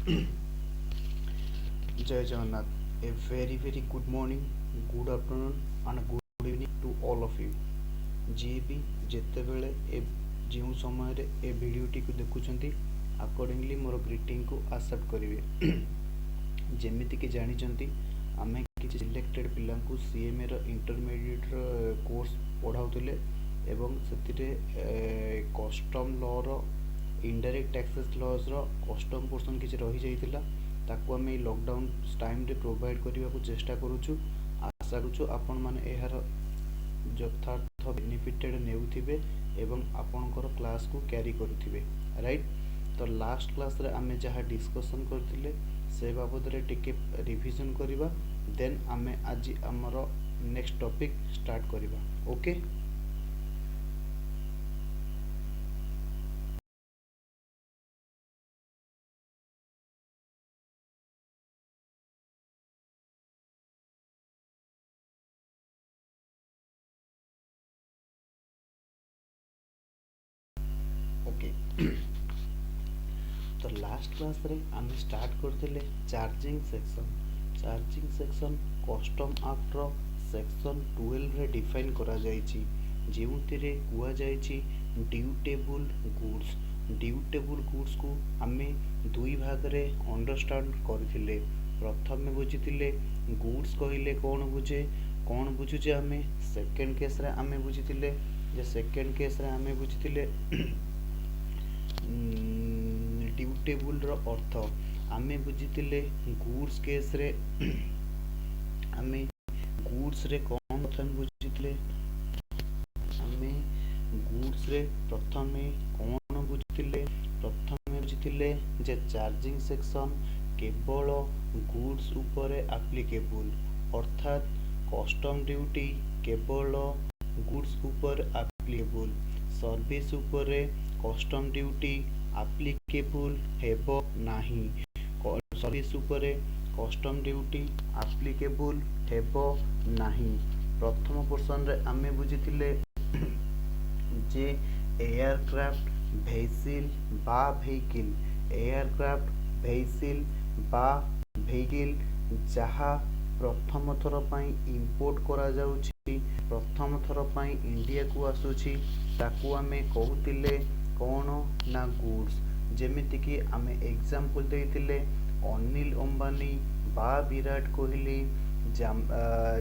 Jai Jagannath. A very good morning, good afternoon and good evening to all of you. ଯିଏ ବି ଯେତେବେଳେ ଯେଉଁ ସମୟରେ ଏ ଭିଡ଼ିଓଟିକୁ ଦେଖୁଛନ୍ତି ଆକର୍ଡ଼ିଂଲି ମୋର ଗ୍ରିଟିଂକୁ ଆକ୍ସେପ୍ଟ କରିବେ। ଯେମିତିକି ଜାଣିଛନ୍ତି ଆମେ କିଛି ସିଲେକ୍ଟେଡ଼ ପିଲାଙ୍କୁ ସିଏମ୍ଏର ଇଣ୍ଟରମିଡ଼ିଏଟ୍ର କୋର୍ସ ପଢ଼ାଉଥିଲେ ଏବଂ ସେଥିରେ କଷ୍ଟମ୍ ଲର ଇନଡାଇରେକ୍ଟ ଟ୍ୟାକ୍ସେସ୍ ଲଜ୍ର କଷ୍ଟମ୍ ପୋର୍ସନ୍ କିଛି ରହିଯାଇଥିଲା। ତାକୁ ଆମେ ଏଇ ଲକଡାଉନ୍ ଟାଇମ୍ରେ ପ୍ରୋଭାଇଡ଼ କରିବାକୁ ଚେଷ୍ଟା କରୁଛୁ। ଆଶା କରୁଛୁ ଆପଣମାନେ ଏହାର ଯଥାର୍ଥ ବେନିଫିଟେଡ଼ ନେଉଥିବେ ଏବଂ ଆପଣଙ୍କର କ୍ଲାସ୍କୁ କ୍ୟାରି କରୁଥିବେ, ରାଇଟ୍। ତ ଲାଷ୍ଟ କ୍ଲାସ୍ରେ ଆମେ ଯାହା ଡିସ୍କସନ୍ କରିଥିଲେ ସେ ବାବଦରେ ଟିକେ ରିଭିଜନ୍ କରିବା, ଦେନ୍ ଆମେ ଆଜି ଆମର ନେକ୍ସଟ ଟପିକ୍ ଷ୍ଟାର୍ଟ କରିବା। Okay, okay. तो लास्ट क्लास रे आमे स्टार्ट करथिले चार्जिंग सेक्शन कस्टम एक्ट रो सेक्शन 12 रे डिफाइन करा जायछि, जेउतिरे कुआ जायछि ड्यूटेबल गुड्स को आमे दुई भाग रे अंडरस्टैंड करथिले। प्रथमे बुझिथिले गुड्स कहिले कोन बुझुचे आमे। सेकंड केस रे आमे बुझिथिले जे सेकंड केस रे आमे बुझिथिले ड्यूटेबल रो अर्थ आमे बुझिथिले। गुड्स केस रे आमे गुड्स रे कोन प्रथम बुझिथिले, आमे गुड्स रे प्रथमे कोन बुझिथिले जे चार्जिंग सेक्शन केवल गुड्स उपरे एप्लीकेबल, अर्थात कस्टम ड्यूटी केवल गुड्स ऊपर एप्लीकेबल, सर्विस उपरे कस्टम ड्यूटी एप्लीकेबल हेबो नाही। सर्विस उपरे कस्टम ड्यूटी एप्लीकेबल हेबो नाही। प्रथम पोर्शन रे आमे बुझिथिले जे एयरक्राफ्ट भेसिल बा भेहिकल, एयरक्राफ्ट भेसिल बा भेहिकल जहा प्रथम थर पाई इंपोर्ट करा जाउछि, प्रथम थर पाई इंडिया को आसुछि, ताकू आमे कहूतिले कोन ना गुड्स। जेमिति कि आमे एग्जांपल देइतिले अनिल अंबानी बा विराट कोहली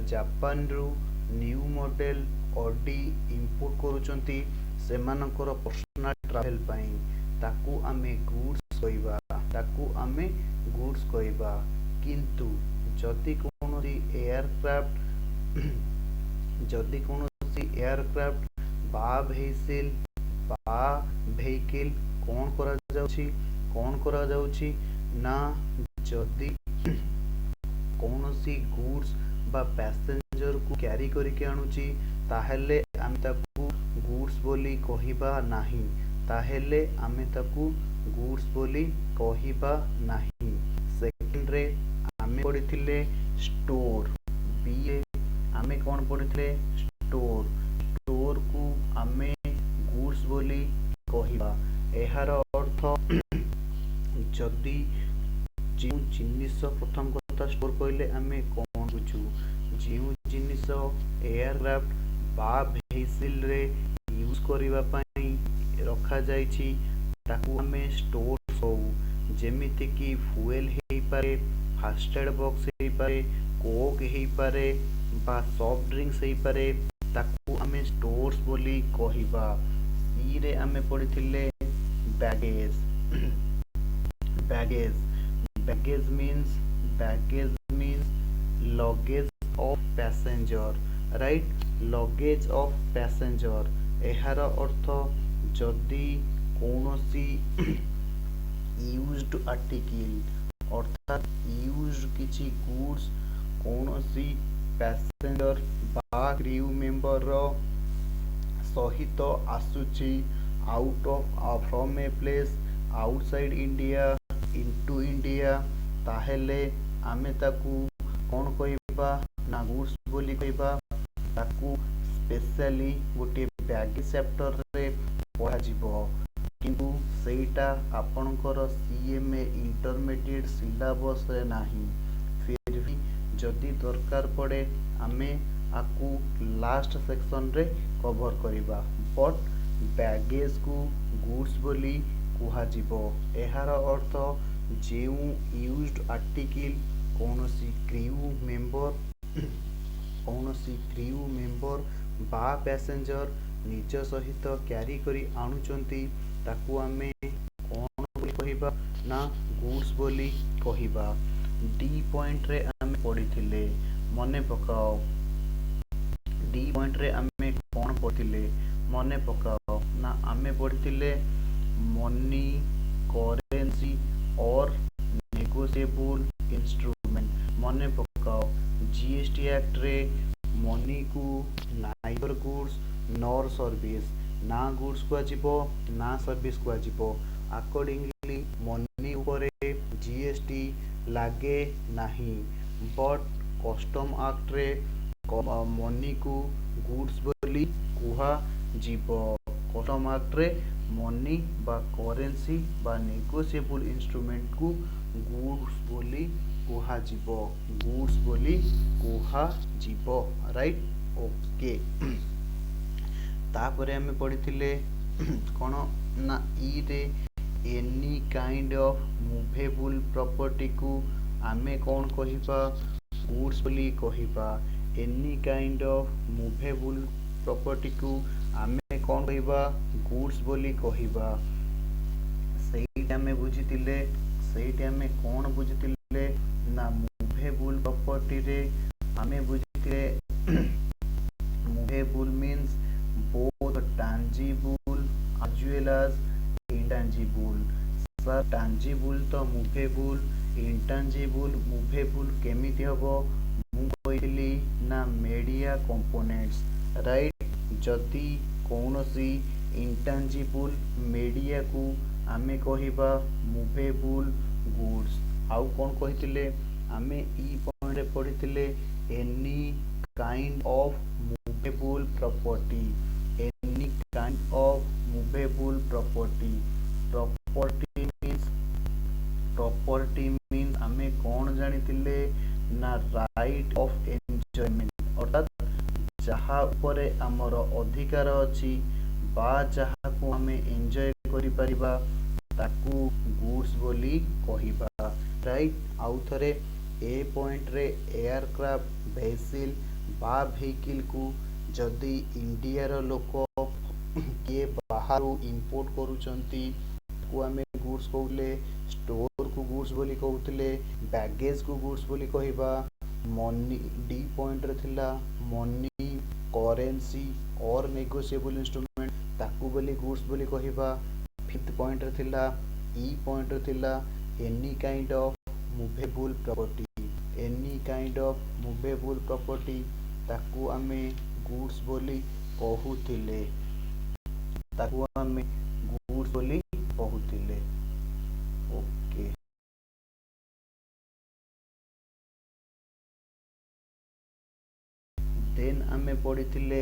जापान रु न्यू मॉडल ऑडी इंपोर्ट करूचंती सेमानकर पर्सनल ट्रैवल पाई, ताकू आमे गुड्स कहबा। किंतु जदि कोनोसी एयरक्राफ्ट बा भेसिल बा भेहिकल कोन करा जाउछि ना, जदि कोनोसी गुड्स बा पैसेंजर को कैरी करके आणुछि ताहेले आमे ताकू गुड्स बोली कहिबा नाही, सेकंड रे आमे पढ़िथिले स्टोर, बीए आमे कोन पढ़िथिले स्टोर को आमे गुड्स बोली कहिबा। एहार अर्थ जदि जो जिनिस प्रथम कथा स्टोर कहले आमे कोन बुझू, जो जिनिस एयरक्राफ्ट बा भेसिल रे यूज करिबा पई रखा जायछि ताकू आमे स्टोर कहू। जेमिति कि फ्यूएल हेई पारे, फास्ट एड बॉक्स हेई पारे, कोक हेई पारे बा सॉफ्ट ड्रिंक्स हेई पारे, ताकू आमे स्टोर्स बोली कहिबा। सी रे आमे पढ़िथिले baggage means luggage of passenger, right, luggage of passenger। एहार अर्थ जदि कौनसी यूज्ड आर्टिकल अर्थात यूज्ड किछि गुड्स कौनसी पैसेंजर बा क्रू मेंबर सहित आसुछि out of from a place outside India into India, ताहेले आमे ताकू कोन कहबा ना गुड्स बोली कहबा। ताकू स्पेशली गोटे बैगेज चैप्टर रे पढ़ा जिवो किंतु सेटा आपणकर सीएमए इंटरमीडिएट सिलेबस रे नाही। फिर भी जदि दरकार पड़े आमे आकु लास्ट सेक्शन रे कवर करिबा। बट बैगेज को गुड्स बोली कुहाजिबो। एहार अर्थ जेउ यूज्ड आर्टिकल कौनसी क्रू मेंबर बा पैसेंजर निज सहित क्यारी करी आणुचंती ताकू आमे कौन बोली कहिबा ना गुड्स बोली कहिबा। डी पॉइंट रे आमे पढ़िथिले मने पकाओ। डी पॉइंट रे आमे कौन पढ़िथिले मने पकाओ ना आमे पढ़िथिले मनी करेंसी और नेगोशिएबल इंस्ट्रूमेंट। मने पकाओ जीएसटी एक्ट रे मनी को नाइदर गुड्स नॉर सर्विस ना गुड्स को आजिबो ना सर्विस को आजिबो। अकॉर्डिंगली मनी ऊपर जीएसटी लागे नहीं। बट कस्टम एक्ट रे मनी को गुड्स बोली कुहा जीवो। कस्टम एक्ट रे मनी बा करेंसी बा नेगोशिएबल इंस्ट्रूमेंट को गुड्स बोली कुहा जीवो। गुड्स बोली कुहा जीवो। Right okay. तापरे हमें पढ़िथिले कौन ना ई रे any kind of movable property को आमे कौन कहिबा गुड्स बोली कहिबा। Any kind of movable property को आमे कौन कहिबा गुड्स बोली कहिबा। सेही आमे बुझितिले सेही आमे कौन बुझितिले ना मूवेबल प्रॉपर्टी रे आमे बुझितिले movable means both tangible as well as intangible। Sir tangible तो movable intangible movable केमिति हबो मु कहिली ना मीडिया कंपोनेंट्स। राइट जदि कौनसी intangible मीडिया को आमे कहिबा मूवेबल गुड्स। आउ कौन कहितिले आमे ई पॉइंट रे पढ़ितिले any kind of movable property. Any kind of movable property. Property means आमे कौन जानितिले ना राइट ऑफ एन्जॉयमेंट अर्थात जहा उपरे हमर अधिकार अछि बा जहा को आमे एन्जॉय करि परिबा ताकू गुड्स बोली कहिबा। राइट आउ थरे ए पॉइंट रे एयरक्राफ्ट वेहिकल बा व्हीकल को जदि इंडिया रो लोक के बाहर इंपोर्ट करूचंती को आमे गुड्स कहले। स्टोर को गुड्स बोली कहउतले। बैगेज को गुड्स बोली कहिबा। मनी डी पॉइंट रे थिला मनी करेंसी और नेगोशिएबल इंस्ट्रूमेंट ताकू बोली गुड्स बोली कहिबा। फिफ्थ पॉइंट रे थिला ई पॉइंट रे थिला any kind of movable property. Any kind of movable property ताकू आमे गुड्स बोली कहूतिले। ताकू आमे गुड्स बोली कहूतिले। ओके देन आमे पढ़िथिले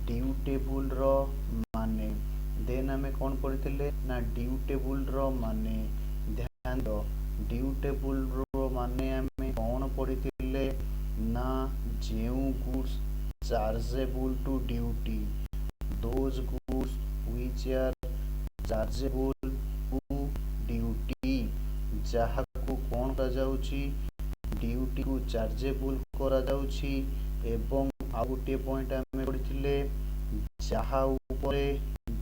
ड्यूटेबल रो माने। देन आमे कौन पढ़िथिले ना ड्यूटेबल रो माने। ध्यान दो ड्यूटेबल रो माने आमे कौन पढ़िथिले ना जेउ goods chargeable to duty those goods which are chargeable to duty जहा को कौन करा जाउची ड्यूटी को चार्जेबल करा जाउची। एवं आ गोटे पॉइंट आमे पढ़िथिले जहा ऊपर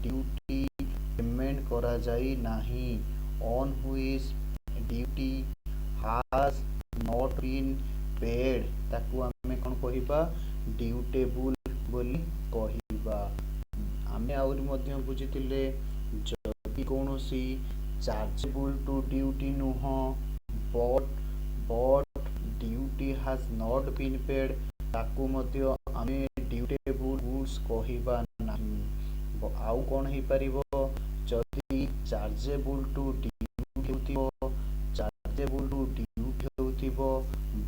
ड्यूटी पेमेंट करा जाई नाही on which duty has not been paid ताकू आमे कोन कहिबा ड्यूटेबल बोली कहिबा। आमे आउरी मध्य बुझितिले जदि कोनोसी चार्जेबल टू ड्यूटी नुह but duty has not been paid ताकू मध्य आमे ड्यूटेबल गुड्स कहिबा नाही। आउ कोन हे परिबो जदि चार्जेबल टू ड्यूटी होतिबो चार्जेबल टू ड्यूटी होतिबो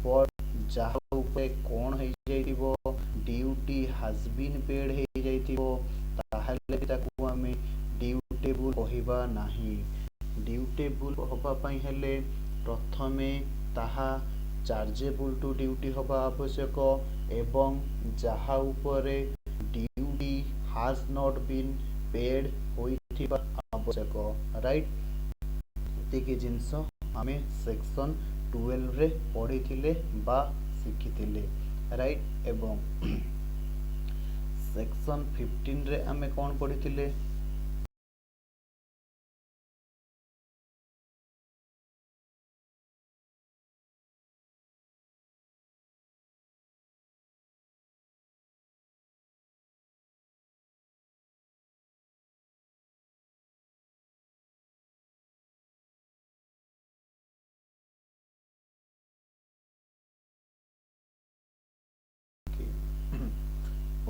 बट जहा ऊपर कोन हे जाइतिबो ड्यूटी हैज बीन पेड हे जाइतिबो ताहले ताकू आमे ड्यूटेबल कहिबा କରିବା ନାହିଁ। ଡ୍ୟୁଟେବୁଲ୍ ହେବା ପାଇଁ ହେଲେ ପ୍ରଥମେ ତାହା ଚାର୍ଜେବୁଲ୍ ଟୁ ଡ୍ୟୁଟି ହେବା ଆବଶ୍ୟକ ଏବଂ ଯାହା ଉପରେ duty has not been paid ହୋଇଥିବା ଆବଶ୍ୟକ। ରାଇଟ୍, ଏତିକି ଜିନିଷ ଆମେ ସେକ୍ସନ୍ 12ରେ ପଢ଼ିଥିଲେ ବା ଶିଖିଥିଲେ। ରାଇଟ୍, ଏବଂ ସେକ୍ସନ୍ 15ରେ ଆମେ କ'ଣ ପଢ଼ିଥିଲେ?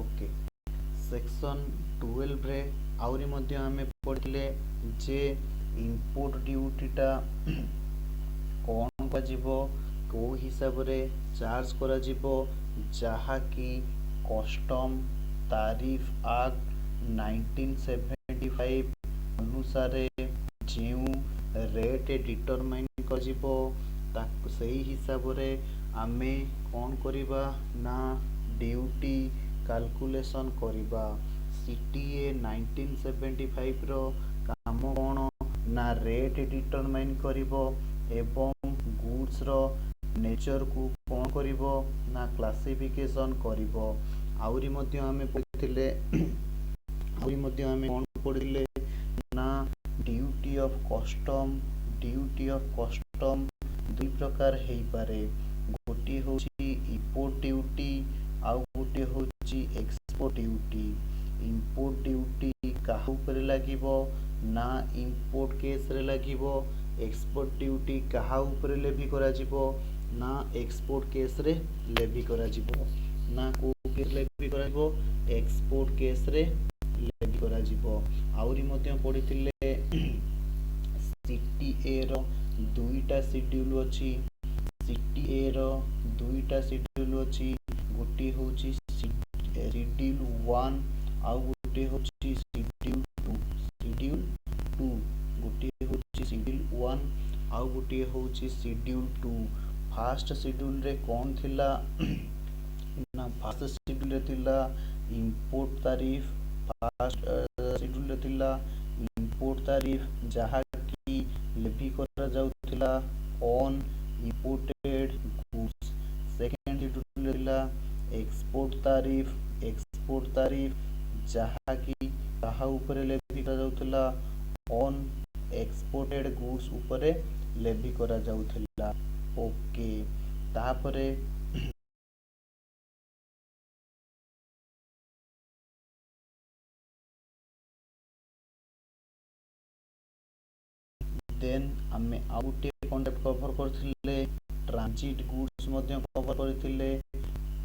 ओके, सेक्शन 12ରେ ଆହୁରି ମଧ୍ୟ ଆମେ ପଢ଼ିଥିଲେ ଯେ ଇନପୁଟ୍ ଡ୍ୟୁଟିଟା କ'ଣ କରାଯିବ, କେଉଁ ହିସାବରେ ଚାର୍ଜ କରାଯିବ, ଯାହାକି କଷ୍ଟମ୍ ତାରିଫ ଆକ୍ଟ 1975 ଅନୁସାରେ ଯେଉଁ ରେଟ୍ ଡିଟରମାଇନ୍ କରାଯିବ ତାକୁ ସେହି ହିସାବରେ ଆମେ କ'ଣ କରିବା ନା ଡ୍ୟୁଟି କାଲକୁଲେସନ୍ କରିବା। CTA 1975ର କାମ କ'ଣ ନା ରେଟ୍ ଡିଟରମାଇନ୍ କରିବ ଏବଂ ଗୁଡ୍ସର ନେଚରକୁ କ'ଣ କରିବ ନା କ୍ଲାସିଫିକେସନ୍ କରିବ। ଆହୁରି ମଧ୍ୟ ଆମେ ପଢ଼ିଥିଲେ କ'ଣ ପଢ଼ିଲେ ନା ଡ୍ୟୁଟି ଅଫ୍ କଷ୍ଟମ୍ ଦୁଇ ପ୍ରକାର ହେଇପାରେ। ଗୋଟିଏ ହେଉଛି ଇମ୍ପୋର୍ଟ ଡ୍ୟୁଟି, ଆଉ ଗୋଟିଏ ହେଉଛି ଏକ୍ସପୋର୍ଟ ଡ୍ୟୁଟି। ଇମ୍ପୋର୍ଟ ଡ୍ୟୁଟି କାହା ଉପରେ ଲାଗିବ ନା ଇମ୍ପୋର୍ଟ କେସ୍ରେ ଲାଗିବ। ଏକ୍ସପୋର୍ଟ ଡ୍ୟୁଟି କାହା ଉପରେ ଲେଭି କରାଯିବ ନା ଏକ୍ସପୋର୍ଟ କେସ୍ରେ ଲେଭି କରାଯିବ। ନା କେଉଁ କେସ୍ ଲେଭି କରାଯିବ? ଏକ୍ସପୋର୍ଟ କେସ୍ରେ ଲେଭି କରାଯିବ। ଆହୁରି ମଧ୍ୟ ପଢ଼ିଥିଲେ CTAର ଦୁଇଟା ସିଡ୍ୟୁଲ୍ ଅଛି। CTAର ଦୁଇଟା ସିଡ୍ୟୁଲ୍ ଅଛି, ଗୋଟିଏ ହେଉଛି ସିଡ୍ୟୁଲ୍ 1 ଆଉ ଗୋଟିଏ ହେଉଛି ସିଡ୍ୟୁଲ୍ 2। ଗୋଟିଏ ହେଉଛି ସିଡ୍ୟୁଲ୍ 1 ଆଉ ଗୋଟିଏ ହେଉଛି ସିଡ୍ୟୁଲ୍ 2। ଫାର୍ଷ୍ଟ ସିଡ୍ୟୁଲ୍ରେ କ'ଣ ଥିଲା ନା ଫାର୍ଷ୍ଟ ସିଡ୍ୟୁଲ୍ରେ ଥିଲା ଇମ୍ପୋର୍ଟ ତାରିଫ। ଫାର୍ଷ୍ଟ ସିଡ୍ୟୁଲ୍ରେ ଥିଲା ଇମ୍ପୋର୍ଟ ତାରିଫ ଯାହାକି ଲେଭି କରାଯାଉଥିଲା ଅନ୍ ଇମ୍ପୋର୍ଟେଡ୍ ଗୁଡ୍ସ। ସେକେଣ୍ଡ ସିଡ୍ୟୁଲ୍ରେ ଥିଲା ଏକ୍ସପୋର୍ଟ ତାରିଫ ଯାହାକି କାହା ଉପରେ ଲେଭି କରାଯାଉଥିଲା ଅନ୍ ଏକ୍ସପୋର୍ଟେଡ୍ ଗୁଡ୍ସ ଉପରେ ଲେଭି କରାଯାଉଥିଲା। ଓକେ, ତାପରେ ଦେନ୍ ଆମେ ଆଉ ଗୋଟିଏ କନସେପ୍ଟ କଭର କରିଥିଲେ, ଟ୍ରାନଜିଟ୍ ଗୁଡ୍ସ ମଧ୍ୟ କଭର କରିଥିଲେ।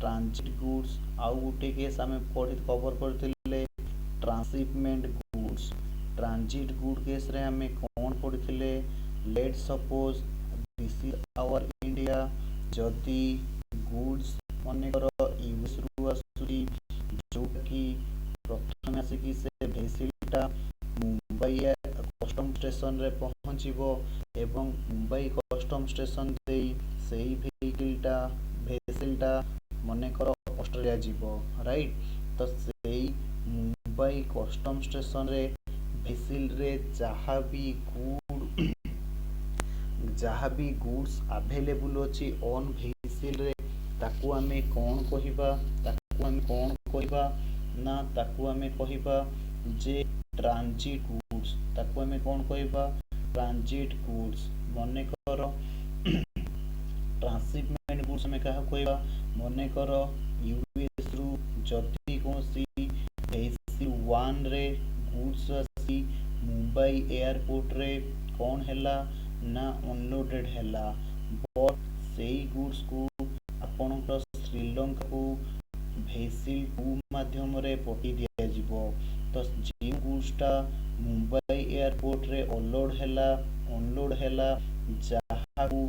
ଟ୍ରାନଜିଟ୍ ଗୁଡ୍ସ ଆଉ ଗୋଟିଏ କେସ୍ ଆମେ କଭର କରିଥିଲେ ଟ୍ରାନ୍ସସିପମେଣ୍ଟ ଗୁଡ୍ସ। ଟ୍ରାନଜିଟ୍ ଗୁଡ୍ କେସ୍ରେ ଆମେ କ'ଣ ପଢ଼ିଥିଲେ? Let suppose this is our India. ଯଦି ଗୁଡ୍ସ ମନେକର ୟୁଏସ୍ରୁ ଆସୁଛି, ଯେଉଁଟାକି ପ୍ରଥମେ ଆସିକି ସେ ଭେସିଲଟା ମୁମ୍ବାଇ କଷ୍ଟମ୍ ଷ୍ଟେସନରେ ପହଞ୍ଚିବ ଏବଂ ମୁମ୍ବାଇ କଷ୍ଟମ୍ ଷ୍ଟେସନ ଦେଇ ସେଇ ଭେସିଲଟା ମନେକର ଅଷ୍ଟ୍ରେଲିଆ ଯିବ। ରାଇଟ୍, ତ ସେଇ ମୁମ୍ବାଇ କଷ୍ଟମ୍ ଷ୍ଟେସନରେ ଭେସିଲରେ ଯାହାବି ଗୁଡ୍ସ ଆଭେଲେବୁଲ୍ ଅଛି ଅନ୍ ଭେସିଲରେ ତାକୁ ଆମେ କ'ଣ କହିବା? ନା ତାକୁ ଆମେ କହିବା ଯେ ଟ୍ରାନଜିଟ୍ ଗୁଡ୍ସ। ତାକୁ ଆମେ କ'ଣ କହିବା? Transit goods. ମନେକର ଟ୍ରାନ୍ସସିପମେଣ୍ଟ ଗୁଡ୍ସ ଆମେ କାହାକୁ କହିବା? ମନେକର ୟୁଏସ୍ରୁ ଯଦି କୌଣସି ଭେସିଲ୍ 1ରେ ଗୁଡ୍ସ ଆସି ମୁମ୍ବାଇ ଏୟାରପୋର୍ଟରେ କ'ଣ ହେଲା ନା ଅନଲୋଡେଡ୍ ହେଲା, ବଟ୍ ସେଇ ଗୁଡ୍ସକୁ ଆପଣଙ୍କ ଶ୍ରୀଲଙ୍କାକୁ ଭେସିଲ୍ 2 ମାଧ୍ୟମରେ ପଠାଇ ଦିଆଯିବ। ତ ଯେଉଁ ଗୁଡ୍ସଟା ମୁମ୍ବାଇ ଏୟାରପୋର୍ଟରେ ଅନଲୋଡ୍ ହେଲା ଯାହାକୁ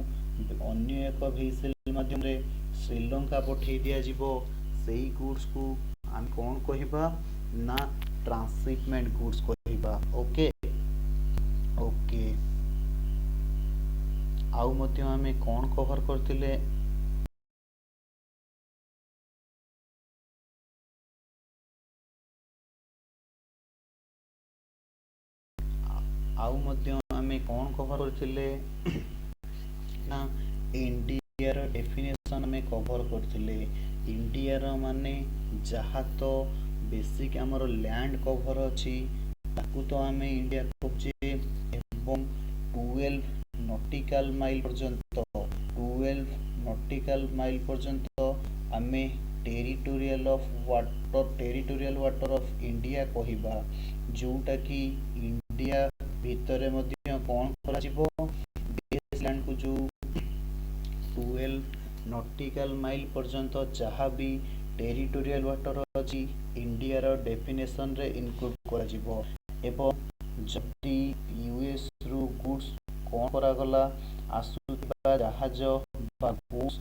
ଅନ୍ୟ ଏକ ଭେସିଲ୍ ମାଧ୍ୟମରେ ଶ୍ରୀଲଙ୍କା ପଠାଇ ଦିଆଯିବ, ସେଇ ଗୁଡ୍ସକୁ ଆମେ କ'ଣ କହିବା ନା ଟ୍ରାନ୍ସସିପମେଣ୍ଟ ଗୁଡ୍ସ କହିବା। ଓକେ, आउ मध्य आमे कौन कवर करथिले आउ मध्य आमे कौन कवर करथिले ना इंडिया रो डेफिनेशन में कवर करथिले। इंडिया रो माने जहा तो बेसिक हमर लैंड कवर अछि ताकू तो आमे इंडिया कहूचे एवं 12 नॉटिकल माइल पर्यंत 12 नॉटिकल माइल पर्यंत आमे टेरिटोरियल वाटर ऑफ इंडिया कहिबा जोटा कि इंडिया भितरे मध्य कौन करा जिवो बेस लैंड को जो 12 नॉटिकल माइल पर्यंत जहाँ भी टेरिटोरियल वाटर अछि इंडिया रो डेफिनेशन रे इनक्लूड करा जिवो एवं जति यूएस रु गुड्स कौन करा गला आसुथिबा जहाज बा गुड्स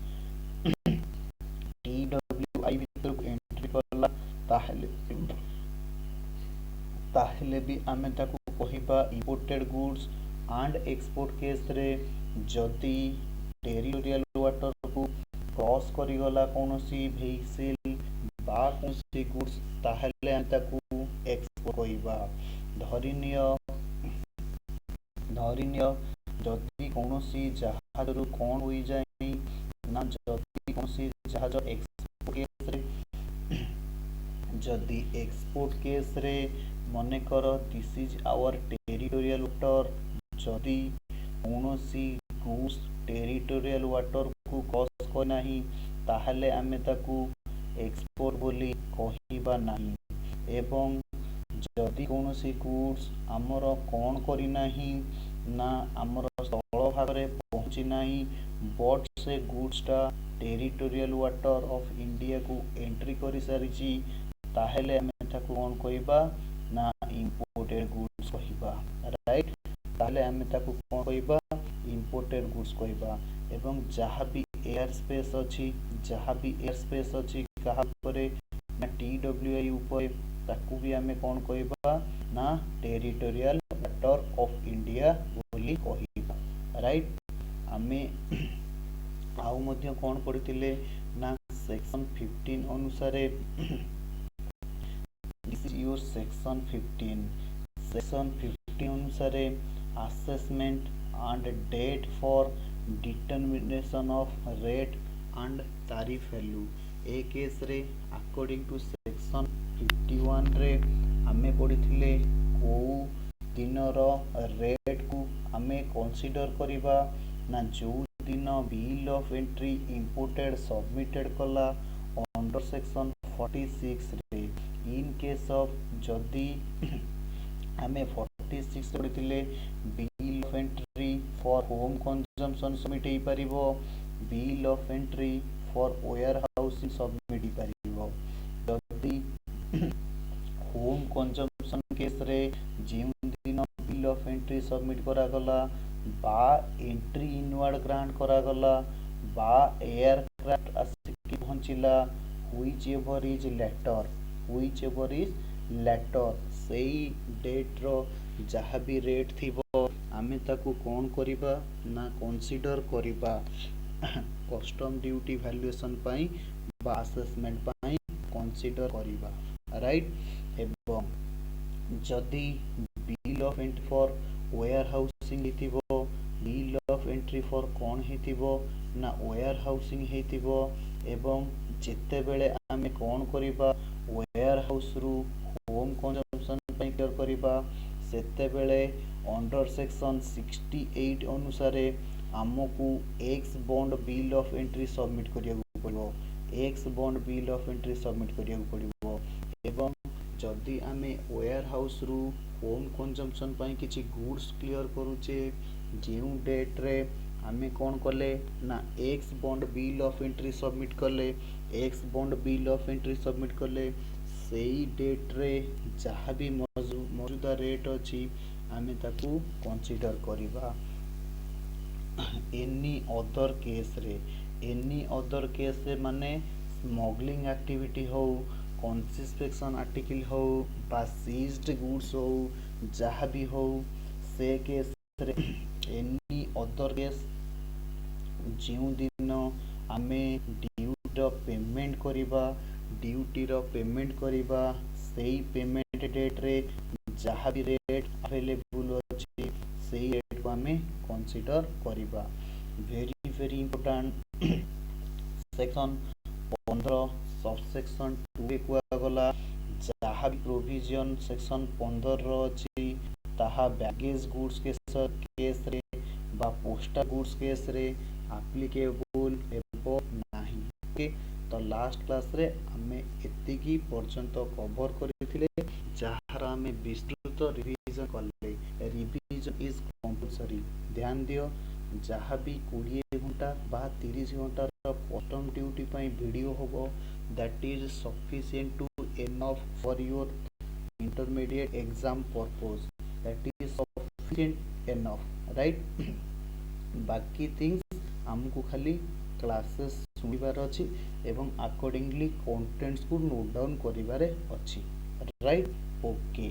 टीडब्ल्यूआई भितर एंट्री करला ताहेले ताहेले भी आमे ताकू कहिबा imported goods and export case रे जदि टेरिटोरियल वाटर को क्रॉस करी गला कोनोसी वेहिकल बा कोनोसी गुड्स ताहेले आमे ताकू एक्सपोर्ट कहिबा। धरिनिय जदि कोनोसी जहाज रु कोन होई जाय ना जदि कोनोसी जहाज एक्सपोर्ट केस रे जदि एक्सपोर्ट केस रे मने कर this is our territorial water जदि कोनोसी गुड्स टेरिटोरियल वाटर को क्रॉस कर नाही ताहले आमे ताकू एक्सपोर्ट बोली कहिबा नाही एवं जदि कोनोसी गुड्स हमर कोन करी नाही ना हमर स्थल भाग रे पहुंची नाही बट से गुड्स टा टेरिटोरियल वाटर ऑफ इंडिया को एंट्री करी सारिची ताहेले आमे ताकू कोन कहिबा ना इंपोर्टेड गुड्स कहिबा राइट। ताहेले आमे ताकू कोन कहिबा इंपोर्टेड गुड्स कहिबा एवं जहाँ भी एयर स्पेस अछि कहा परे ना टीडब्ल्यूआई ऊपर ताकू भी आमे कोन कहिबा ना टेरिटोरियल वाटर ऑफ इंडिया बोली कहिबा राइट। आमे आउ मध्य कोन पढ़िथिले ना सेक्शन 15 अनुसार दिस इज योर सेक्शन 15 अनुसार assessment and date for determination of rate and tariff value a case रे अकॉर्डिंग टू सेक्शन 51 रे आमे पढ़िथिले को दिनर रेट को आमे कंसीडर करिबा ना जो दिन bill of entry imported submitted कला अंडर सेक्शन 46 रे इन केस ऑफ जदि आमे 46 पढ़िथिले bill of entry for home consumption submit हे परिबो bill of entry for warehousing submit हे परिबो जदि होम कंजम्पशन केस रे जिउ दिन बिल ऑफ एंट्री सबमिट करा गला बा एंट्री इनवर्ड ग्रांट करा गला बा एयरक्राफ्ट आसिक पहुंचिला व्हिच एवर इज लेटर सेई डेट रो जहाँ भी रेट थिबो आमे ताकू कोन करिबा ना कंसीडर करिबा कस्टम ड्यूटी वैल्यूएशन पाई बा असेसमेंट पाई कंसीडर करिबा राइट। एवं जदि bill of entry for warehousing हेतिबो बिल ऑफ एंट्री फॉर कोन हेतिबो ना वेयर हाउसिंग हेतिबो एवं जेते बेले आमे कोन करिबा वेयर हाउस रु होम कंजम्पशन पाई क्लियर करिबा सेते बेले अंडर सेक्शन 68 अनुसार आमको ex bond bill of entry submit करिया पड़िबो ex bond bill of entry submit करिया पड़िबो एवं जदि आमे वेयर हाउस रु होम कंजम्पशन पाई किछि गुड्स क्लियर करूचे जेउ डेट रे आमे कोन कले ना ex bond bill of entry submit कले ex bond bill of entry submit कले सेई डेट रे जहाँ भी मौजूदा रेट अछि आमे ताकू कंसीडर करिबा। एनी अदर केस रे माने स्मगलिंग एक्टिविटी हो कॉन्फिस्केशन आर्टिकल हो बा सीज्ड गुड्स हो जहाँ भी हो से केस रे एनी अदर केस ଯେଉଁ ଦିନ ଆମେ ଡ୍ୟୁଟିର ପେମେଣ୍ଟ କରିବା ସେଇ ପେମେଣ୍ଟ ଡେଟ୍ରେ ଯାହା ବି ରେଟ୍ ଆଭେଲେବୁଲ୍ ଅଛି ସେଇ ରେଟ୍କୁ ଆମେ କନସିଡର କରିବା। ଭେରି ଇମ୍ପୋର୍ଟାଣ୍ଟ ସେକ୍ସନ୍ 15 ସବସେକ୍ସନ୍ 2 କୁହାଗଲା ଯାହା ବି ପ୍ରୋଭିଜନ ସେକ୍ସନ୍ 15 ଅଛି ତାହା ବ୍ୟାଗେଜ ଗୁଡ୍ସ କେସରେ ବା ପୋଷ୍ଟାଲ ଗୁଡ୍ସ କେସରେ ଆପ୍ଲିକେବୁଲ୍ ହେବ ନାହିଁ। ଓକେ, ତ ଲାଷ୍ଟ କ୍ଲାସରେ ଆମେ ଏତିକି ପର୍ଯ୍ୟନ୍ତ କଭର କରିଥିଲେ ଯାହାର ଆମେ ବିସ୍ତୃତ ରିଭିଜନ କଲେ। Revision is compulsory. ଧ୍ୟାନ ଦିଅ, ଯାହା ବି 20 ଘଣ୍ଟା ବା 30 ଘଣ୍ଟାର ପଟମ ଡ୍ୟୁଟି ପାଇଁ ଭିଡ଼ିଓ ହେବ that is sufficient to enough for your intermediate exam purpose, that is sufficient enough, right? बाकी थिंग्स आमको खाली क्लासेस सुनिबार अछि एवं अकॉर्डिंगली कंटेंट्स को नोट डाउन करिबारे अछि, राइट? ओके,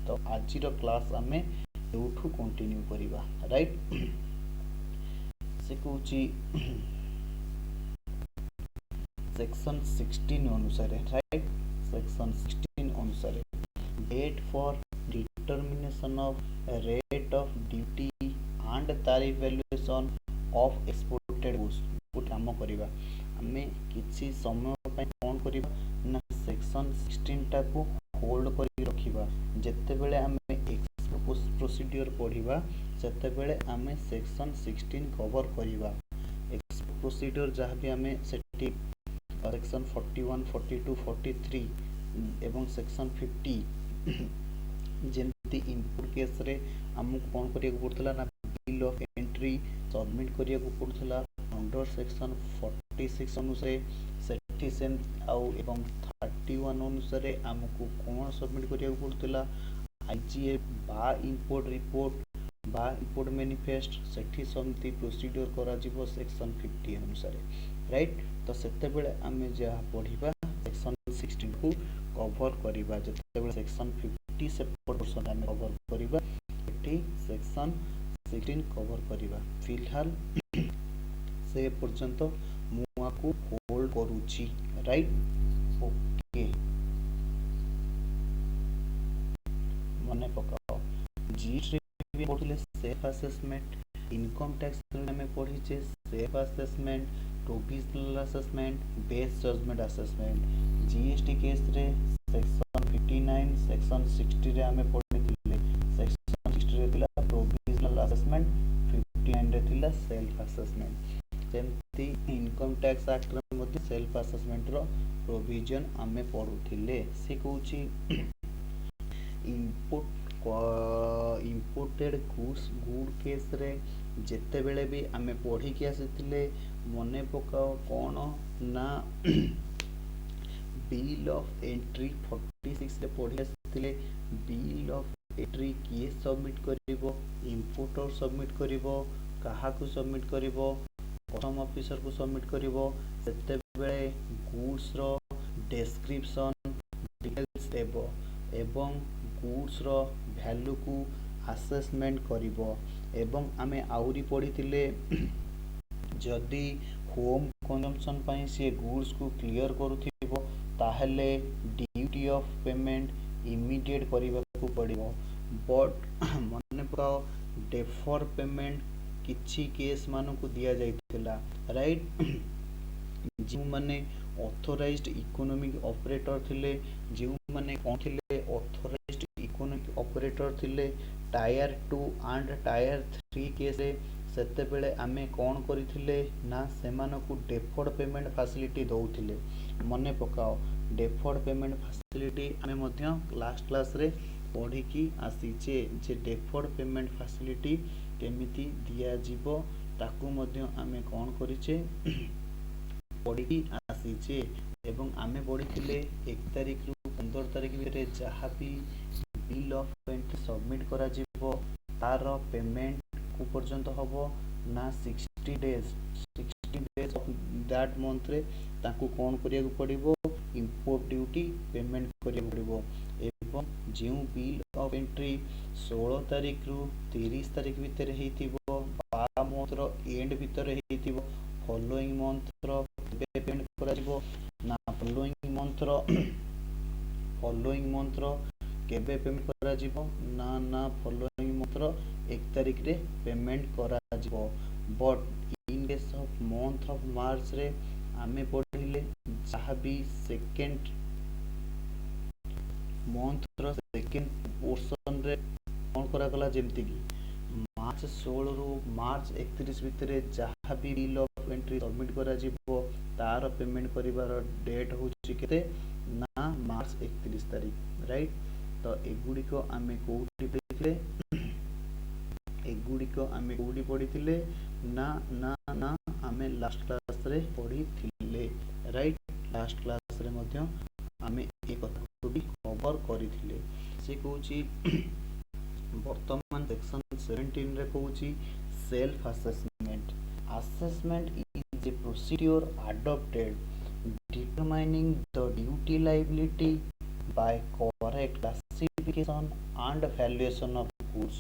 तो आजिर क्लास आमे एउठू कंटिन्यू करिबा, राइट? से कहूची सेक्शन 16 अनुसार, राइट? सेक्शन 16 अनुसार date for determination of rate of duty and तार इवैल्यूएशन ऑफ एक्सपोर्टेड गुड्स। गोटे काम करिबा आमे किछि समय पय कोन करिबा ना सेक्शन 16 टा को होल्ड करि रखिबा। जत्ते बेले आमे एक्सपोर्ट प्रोसीजर पढिबा सेते बेले आमे सेक्शन 16 कवर करिबा। एक्सपोर्ट प्रोसीजर जहाँ भी आमे सेठी सेक्शन 41 42 43 एवं सेक्शन 50 जेमती इनपुट केस रे हमको कोन करिया पड़तला ना बिल ऑफ एंट्री सबमिट करिया पड़तला अंडर सेक्शन 46 अनुसार सेठी सेम आउ एवं 31 अनुसार हमको कोन सबमिट करिया पड़तला आईजीएफ बा इंपोर्ट रिपोर्ट बा इंपोर्ट मैनिफेस्ट सेठी समती प्रोसीजर करा जिवो सेक्शन 50 अनुसार, राइट? तो सेते बेले आमे जा पढिबा सेक्शन 16 को कवर करिबा। जते बेले सेक्शन 50 से पोर्शन आमे कवर करिबा एठी सेक्शन 16 कवर करिबा। फिलहाल से पर्यंत मु आपको होल्ड करूची, राइट? ओके, मने पकाओ जीएसटी भी पढिले सेल्फ असेसमेंट, इनकम टैक्स में पढ़ीचे self assessment, provisional assessment, best judgement assessment. GST case रे सेक्शन 59 सेक्शन 60 रे हमें पढ़िथिले। सेक्शन 60 रे थिला प्रोविजनल असेसमेंट, 59 रे थिला सेल्फ असेसमेंट। जेमती इनकम टैक्स एक्ट रे मध्ये सेल्फ असेसमेंट रो प्रोविजन हमें पढुथिले। से कहूची इम्पोर्टेड गुड केस रे जेते बेले भी आमे पढ़ी के आसीथिले मने पकाओ कोन ना बिल ऑफ एंट्री 46 रे पढ़ी आसीथिले। बिल ऑफ एंट्री किए सबमिट करिवो? इंपोर्टर सबमिट करिवो। कहा को सबमिट करिवो? कस्टम ऑफिसर को सबमिट करिवो। सेते बेले गुड्स रो डिस्क्रिप्शन डिटेल्स देबो एवं गुड्स रो वैल्यू को असेसमेंट करिवो। एवं आमे आउरी पढ़ीथिले जदि होम कंजम्पशन पाई से गुड्स को क्लियर करूथिबो ताहले ड्यूटी ऑफ पेमेंट इमीडिएट करिबा को पड़िबो। बट मने पकाओ डेफर पेमेंट किछि केस मानु को दिया जाइतिला, राइट? जो माने ऑथराइज्ड इकोनॉमिक ऑपरेटर थिले, जो माने कोन थिले ऑथराइज्ड इकोनॉमिक ऑपरेटर थिले टायर 2 एंड टायर 3 केसे सेते बेले आमे कोन करिथिले ना सेमानकु डेफर्ड पेमेंट फैसिलिटी दउथिले। मने पकाओ डेफर्ड पेमेंट फैसिलिटी आमे मध्य लास्ट क्लास रे पढ़ी की आसीचे जे डेफर्ड पेमेंट फैसिलिटी केमिति दिया जीवो ताकू मध्य आमे कोन करिचे पढ़ी की आसीचे। एवं आमे पढ़ीथिले 1 तारिख रु 15 तारिख भितरे जहाँ भी बिल ऑफ एंट्री सबमिट करा जीवो तार पेमेंट को पर्यंत हबो ना 60 डेज ऑफ दैट मंथ रे ताकू कोन करिया को पड़िबो इंपोर्ट ड्यूटी पेमेंट करिया पड़िबो। एवं जेउ बिल ऑफ एंट्री 16 तारिख रु 30 तारिख भितर हेतिबो बा मंथर एंड भितर हेतिबो फॉलोइंग मंथर केबे पेमेंट करा जिवो ना फॉलोइंग मंथर केबे पेमेंट करा जिवो ना फॉलोइंग मंथर 1 तारिख रे पेमेंट करा जिवो but in case of month of March रे आमे पढिले जहाँ भी सेकेंड मंथ रो सेकेंड पोर्शन रे कोन करा गला जेमति की मार्च 16 रु मार्च 31 भितर जहाँ भी बिल ऑफ एंट्री सबमिट करा जिवो तार पेमेंट करिवार डेट होची केते ना मार्च 31 तारिख राइट। तो एगुडी को आमे कोउटी पढिले एगुडी को आमे कोउटी पढिथिले ना ना ना आमे लास्ट क्लास रे पढिथिले राइट। लास्ट क्लास रे मध्य आमे ए कथा को भी कवर करिथिले से कहूची वर्तमान सेक्शन 17 रे कहूची self assessment assessment is a procedure adopted determining the duty liability by correct classification and valuation of goods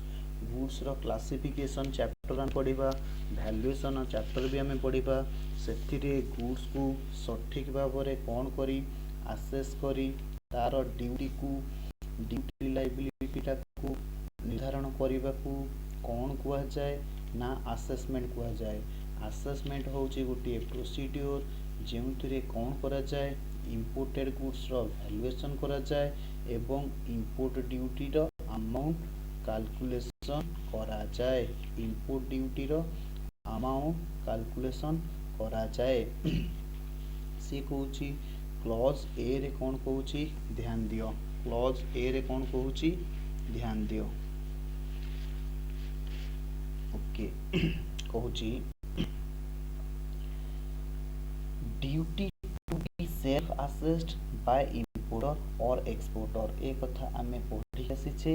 रो क्लासिफिकेशन चैप्टर हम पढ़िबा वैल्यूएशन चैप्टर भी हमें पढ़िबा सेथिरे गुड्स को सठिक भाबरे कोन करी असेस करी तार ड्यूटी लायबिलिटी को निर्धारण करबा को कोन कुआ जाए ना असेसमेंट कुआ जाए। असेसमेंट होची गोटे प्रोसीड्यूर जेउतिरे कोन करा जाए इंपोर्टेड गुड्स रो वैल्यूएशन करा जाए एवं इंपोर्ट ड्यूटी रो अमाउंट कैलकुलेशन करा जाए इंपोर्ट ड्यूटी रो अमाउंट कैलकुलेशन करा जाए। से कहूची क्लॉज ए रे कोन कहूची ध्यान दियो क्लॉज ए रे कोन कहूची ध्यान दियो ओके कहूची duty self assessed by importer or exporter ए कथा आमे पढ़ी आसीचे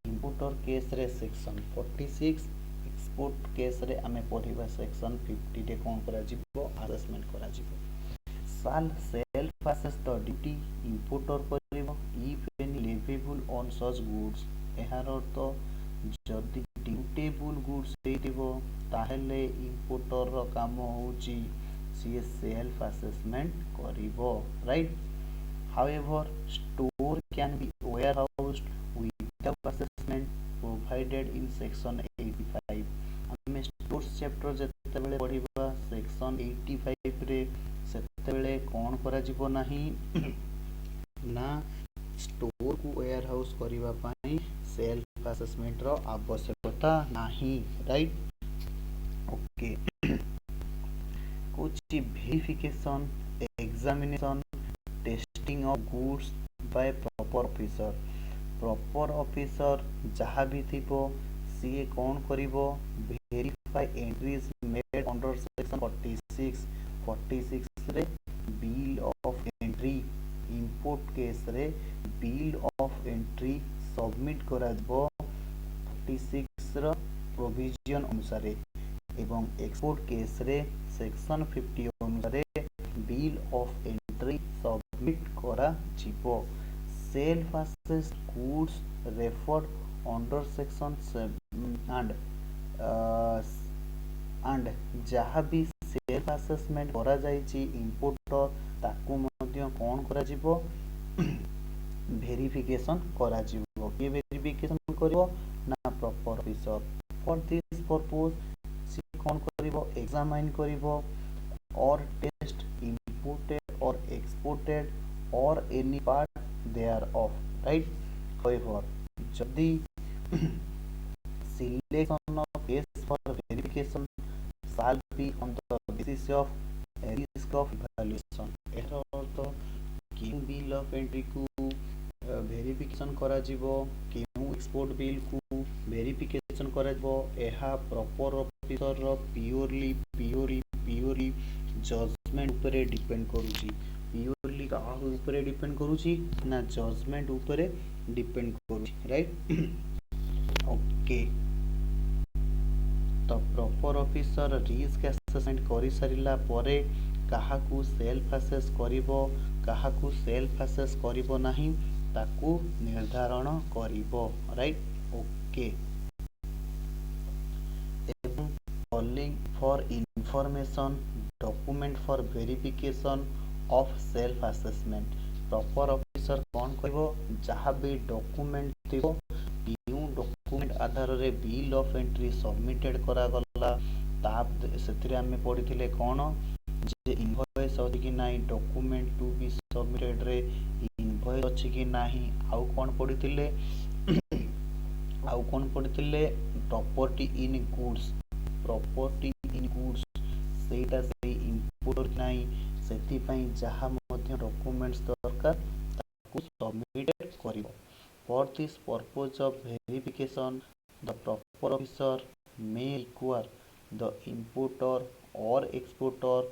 इंपोर्टर केस रे सेक्शन 46 एक्सपोर्ट केस रे आमे पढ़िबा सेक्शन 50 रे कोन करा जिवो असेसमेंट करा जिवो साल self assess the duty importer करिवो if any leviable on such goods एहार अर्थ जदि ड्यूटेबल गुड्स हेतिबो ताहेले इंपोर्टर रो काम होची सी सेल्फ असेसमेंट करिवो right. However store can be warehoused without assessment provided in section 85 हमें स्टोर्स चैप्टर जते बेले पढिबा सेक्शन 85 रे सेते बेले कोन करा जिवो नाही ना स्टोर को वेयर हाउस करिवा पई सेल्फ असेसमेंट रो आवश्यकता नाही राइट ओके। कुछ verification examination testing of goods by proper officer जहाँ भी थिबो सीए कोन करिवो verify entries made under section 46 रे bill of entry import case रे बिल ऑफ एंट्री सबमिट करा जबो 46 रो प्रोविजन अनुसार एवं एक्सपोर्ट केस रे सेक्शन 50 अनुसार बिल ऑफ एंट्री सबमिट करा जिवो self assessed goods referred under section and जहाँ भी सेल्फ असेसमेंट करा जायछि इंपोर्टर ताकू मध्य कोन करा जिवो वेरिफिकेशन करा जिवो के वेरिफिकेशन करिवो ना proper officer for this purpose सी कोन करिवो एग्जामिन करिवो और test imported or exported or any part thereof right। however जदि selection of case for verification shall be on the basis of risk of evaluation एହାର अर्थ केउ bill of entry को verification करा जिवो केउ एक्सपोर्ट बिल को verification करा जिवो एहा प्रॉपर ऑफिसर रो प्योरली जजमेंट ऊपर डिपेंड करूची प्योरली का ऊपर डिपेंड करूची ना जजमेंट ऊपर डिपेंड करूची राइट ओके। तो प्रॉपर ऑफिसर रिस्क असेसमेंट करि सारिला परे काहाकू सेल्फ असेस करिवो काहाकू सेल्फ असेस करिवो नाही ताकू निर्धारण करिवो राइट ओके। एवं following for information, document for verification of self assessment. Proper officer कौन करिवो जहाँ भी डॉक्यूमेंट थिबो न्यू डॉक्यूमेंट आधार रे बिल ऑफ एंट्री सबमिटेड करा गला ता सेतिरे आमे पढिथिले कोन जे इनवॉइस अछि कि नाही डॉक्यूमेंट टू बी सबमिटेड रे इनवॉइस अछि कि नाही आउ कोन पढिथिले आउ कोन पढिथिले प्रॉपर्टी इन गुड्स ସେଇଟା ସେଇ ଇମ୍ପୋର୍ଟ ନାହିଁ ସେଥିପାଇଁ ଯାହା ମଧ୍ୟ ଡକୁମେଣ୍ଟସ୍ ଦରକାର ତାକୁ ସବମିଟ କରିବ for this purpose of verification the proper officer may require the importer or exporter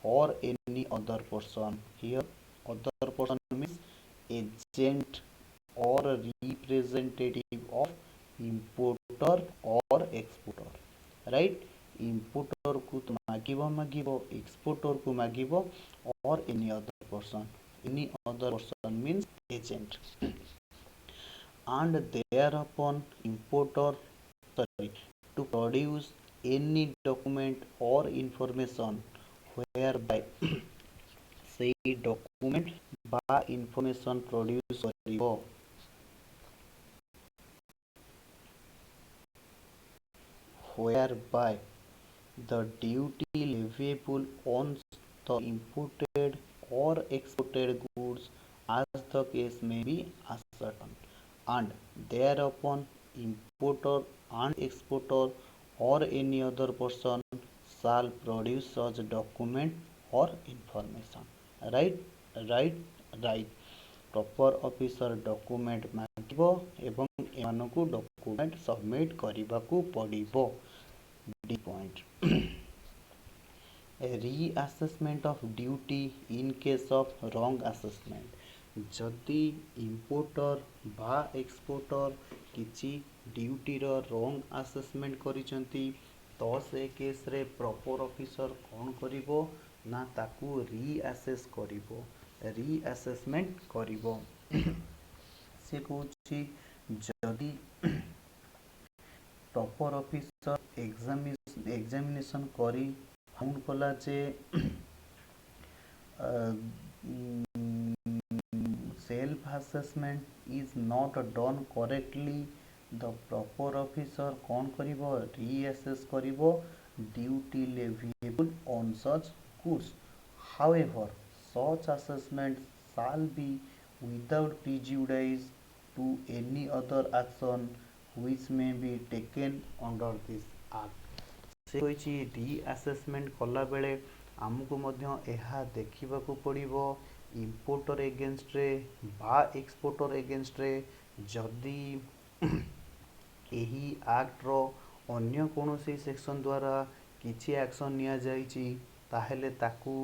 or any other person. Here other person means agent or representative of importer or exporter, right? Importer को तो मागिबो exporter को मागिबो or any other person means agent and thereupon importer to produce any document or information whereby say document by information produce करिवो whereby the duty leviable on the imported or exported goods as the case may be ascertained and thereupon importer and exporter or any other person shall produce such document or information. right proper officer document मागिबो एवं एमानकु document submit करिबाकू पड़िबो. D point reassessment of duty in case of wrong assessment जदि importer बा exporter किछि duty रो wrong assessment करिसंती तो से केस रे प्रॉपर ऑफिसर कोन करिवो ना ताकू रीअसेस करिवो रीअसेसमेंट करिवो से कहूछि जदि प्रॉपर ऑफिसर एग्जामिनेशन करी फाउंड कला जे self assessment is not done correctly the proper officer कौन करिवो reassess करिवो duty leviable on such goods. However, such assessment shall be without prejudice to any other action which may be taken under this act. से होइछि reassessment कला बेले आमको मध्य एहा देखिबाकू पड़िबो importer against रे बा exporter against रे जदि एही एक्ट रो अन्य कोनोसी सेक्शन द्वारा किछि एक्शन निया जाइछि ताहेले ताकू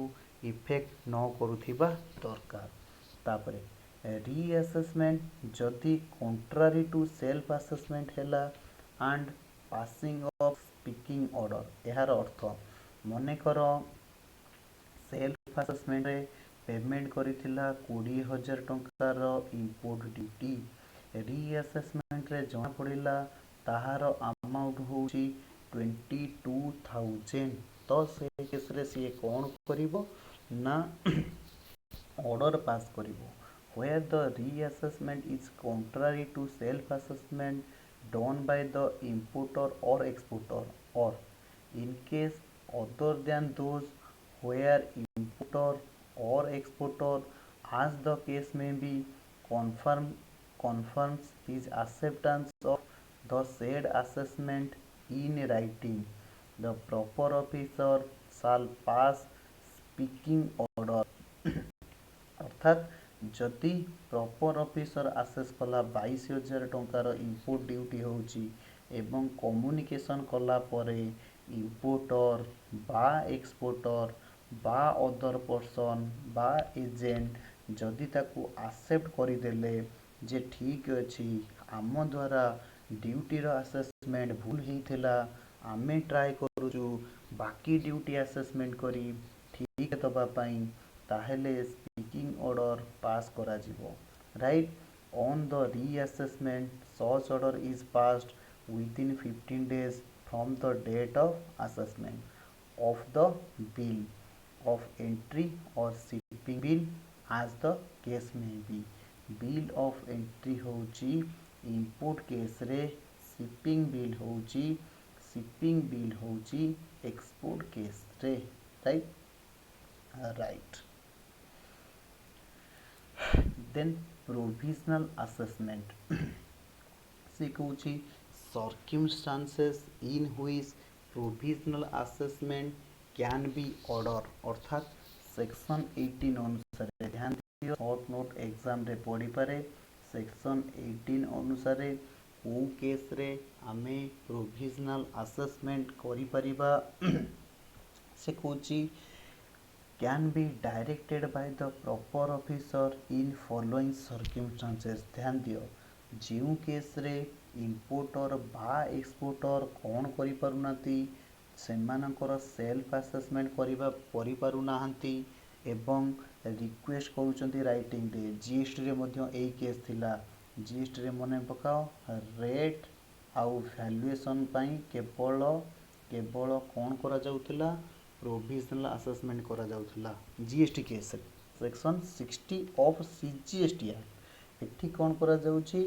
इफेक्ट न करूथिबा दरकार. तापरे रीअसेसमेंट जदि कंट्रारी टू सेल्फ असेसमेंट हैला and passing of speaking order यार अर्थ मने कर सेल्फ असेसमेंट रे पेमेंट करिथिला 20,000 टंकार इंपोर्ट ड्यूटी रीअसेसमेंट रे जणा पड़िला ताहार अमाउंट होची 22,000 तो से केस रे से कोन करिवो ना ऑर्डर पास करिवो where the reassessment is contrary to self assessment done by the importer or exporter or in case other than those where importer or exporter as the case may be confirms his acceptance of the said assessment in writing the proper officer shall pass speaking order अर्थात जदि proper officer access कला 22,000 टंकार import duty होची एवं communication कला परे importer बा exporter बा other person बा एजेंट जदि ताकू एक्सेप्ट करिदेले जे ठीक अछि आम द्वारा ड्यूटी रो असेसमेंट भूल हेइथिला आमे ट्राई करूछु बाकी ड्यूटी असेसमेंट करी ठीक दबा पई ताहेले स्पीकिंग ऑर्डर पास करा जिवो. Right on the reassessment such order is passed within 15 days from the date of assessment of the bill of entry or shipping bill as the case may be. bill of entry होची input case रे, shipping bill होची shipping bill होची export case रे, right. Then provisional assessment से कहूची circumstances in which provisional assessment can be order अर्थात section 18 अनुसार ध्यान दियो शॉर्ट नोट एग्जाम रे पढ़ी पारे सेक्शन 18 अनुसार को केस रे आमे प्रोविजनल असेसमेंट करि परिबा से कहूची can be directed by the proper officer in following circumstances ध्यान दियो जो केस रे इंपोर्टर बा एक्सपोर्टर कौन करि पारुनाती सेमानकर सेल्फ असेसमेंट करि पारुनाहांती एवं रिक्वेस्ट करूचंती राइटिंग रे जीएसटी रे मध्य एई केस थिला जीएसटी रे मने पकाओ रेट आउ वैल्यूएशन पई केवल कौन करा जाउथिला प्रोविजनल असेसमेंट करा जाउथिला GST case section 60 of CGST act एठी कौन करा जाउची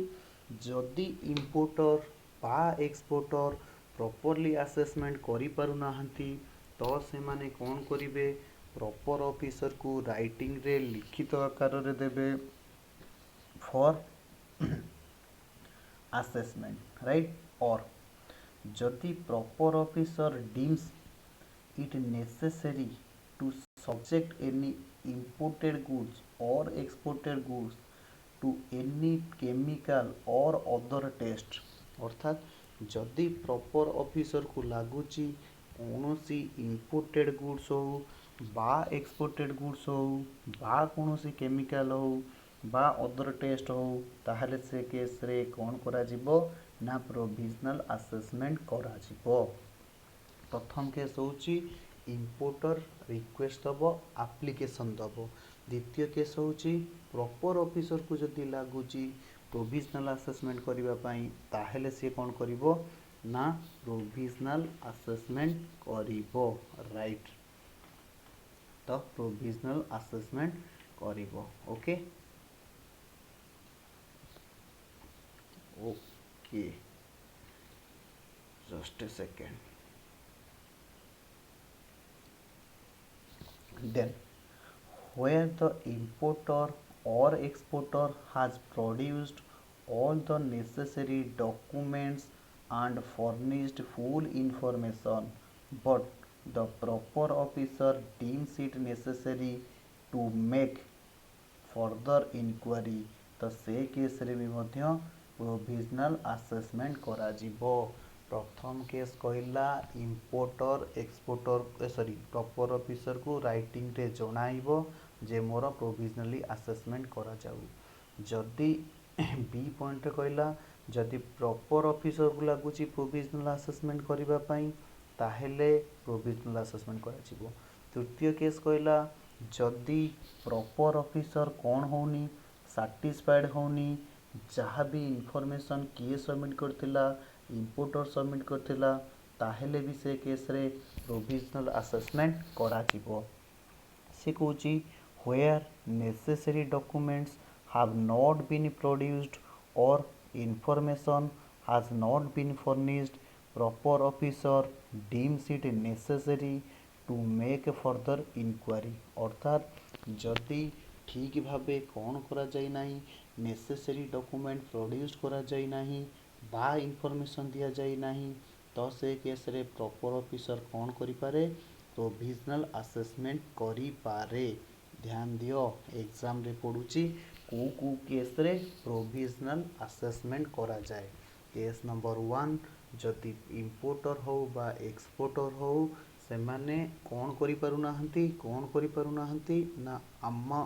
जदि इंपोर्टर बा एक्सपोर्टर प्रॉपर्ली असेसमेंट करि पारु नाहंती तो से माने कौन करिवे प्रॉपर ऑफिसर को राइटिंग रे लिखित आकार रे देबे फॉर असेसमेंट राइट और जदि proper officer deems it necessary to subject any imported goods or exported goods to any chemical or other test अर्थात जदि प्रॉपर ऑफिसर को लागुची कौनसी इंपोर्टेड गुड्स हो बा एक्सपोर्टेड गुड्स हो बा कौनसी केमिकल हो बा अदर टेस्ट हो ताहले से केस रे कौन करा जिवो ना प्रोविजनल असेसमेंट करा जिवो प्रथम केस होची इंपोर्टर रिक्वेस्ट दबो एप्लिकेशन दबो द्वितीय केस होची प्रॉपर ऑफिसर को जदि लागुची प्रोविजनल असेसमेंट करिबा पई ताहेले से कोन करिवो ना प्रोविजनल असेसमेंट करिवो राइट तो प्रोविजनल असेसमेंट करिवो okay okay just a second then where the importer or exporter has produced all the necessary documents and furnished full information but the proper officer deems it necessary to make further inquiry तो से case रे भी मध्य provisional assessment करा जिवो प्रथम case कहला importer exporter sorry proper officer को writing रे जणाइबो जे मोर प्रोविजनली असेसमेंट करा जाऊ जदि बी पॉइंट रे कहला जदि प्रॉपर ऑफिसर को लागुची प्रोविजनल असेसमेंट करिबा पई ताहेले प्रोविजनल असेसमेंट करा जिवो तृतीय केस कहला जदि प्रॉपर ऑफिसर कौन होनी सैटिस्फाइड होनी जहाँ भी इंफॉर्मेशन किए सबमिट करथिला इंपोर्टर सबमिट करथिला ताहेले भी से केस रे प्रोविजनल असेसमेंट करा जिवो से कहूची where necessary documents have not been produced or information has not been furnished proper officer deems it necessary to make further inquiry अर्थात जदि ठीक भावे कौन करा जाय नाही नेसेसरी डॉक्यूमेंट प्रोड्यूस करा जाय नाही बा इंफॉर्मेशन दिया जाय नाही तो से केस रे प्रॉपर ऑफिसर कौन करि पारे प्रोविजनल असेसमेंट करि पारे ध्यान दियो एग्जाम रे पडुची को केस रे प्रोविजनल असेसमेंट करा जाय केस नंबर 1 जदि इंपोर्टर हो बा एक्सपोर्टर हो से माने कौन करि पारु नाहंती ना अम्मा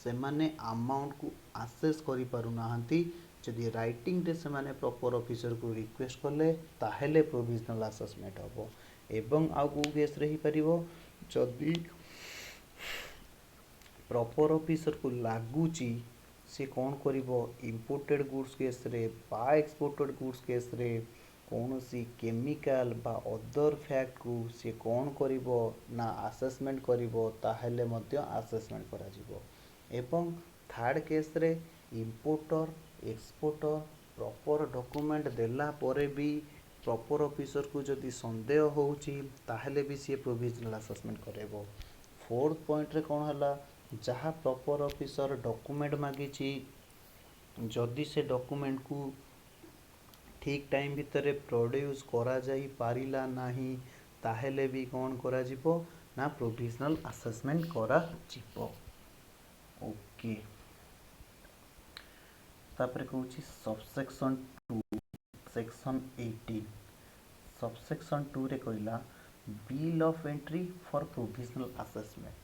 से माने अमाउंट को आसेस करि पारु नाहंती जदि राइटिंग रे से माने प्रॉपर ऑफिसर को रिक्वेस्ट करले ताहेले प्रोविजनल असेसमेंट हबो एवं आउ को केस रही परिवो जदि प्रॉपर ऑफिसर को लागुची से कौन करिवो इंपोर्टेड गुड्स केस रे बा एक्सपोर्टेड गुड्स केस रे कौन सी केमिकल बा अदर फैक्ट को सी कौन करिवो ना असेसमेंट करिवो ताहेले मध्य असेसमेंट करा जिवो। एवं थर्ड केस रे इंपोर्टर एक्सपोर्टर प्रॉपर डॉक्यूमेंट देला परे भी प्रॉपर ऑफिसर को जदि संदेह होउची ताहेले भी सी प्रोविजनल असेसमेंट करेबो। फोर्थ पॉइंट रे कौन हला जहाँ प्रॉपर ऑफिसर डॉक्यूमेंट मागिची जदि से डॉक्यूमेंट को ठीक टाइम भितर प्रोड्यूस करा जाई पारिला नाही ताहेले भी कौन करा जिवो ना प्रोविजनल असेसमेंट करा जिवो। ओके तापर कहूची सबसेक्शन 2 सेक्शन 18 सबसेक्शन 2 रे कहला bill of entry for provisional assessment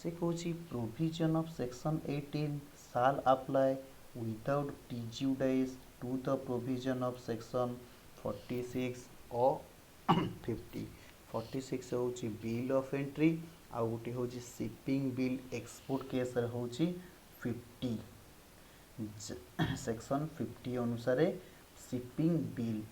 से कहूची provision of section 18 shall apply without prejudice to the provision of section 46 or 50। 46 होची बिल ऑफ एंट्री आ गोटे होची शिपिंग बिल एक्सपोर्ट केस रे होची 50 सेक्शन 50 अनुसार शिपिंग बिल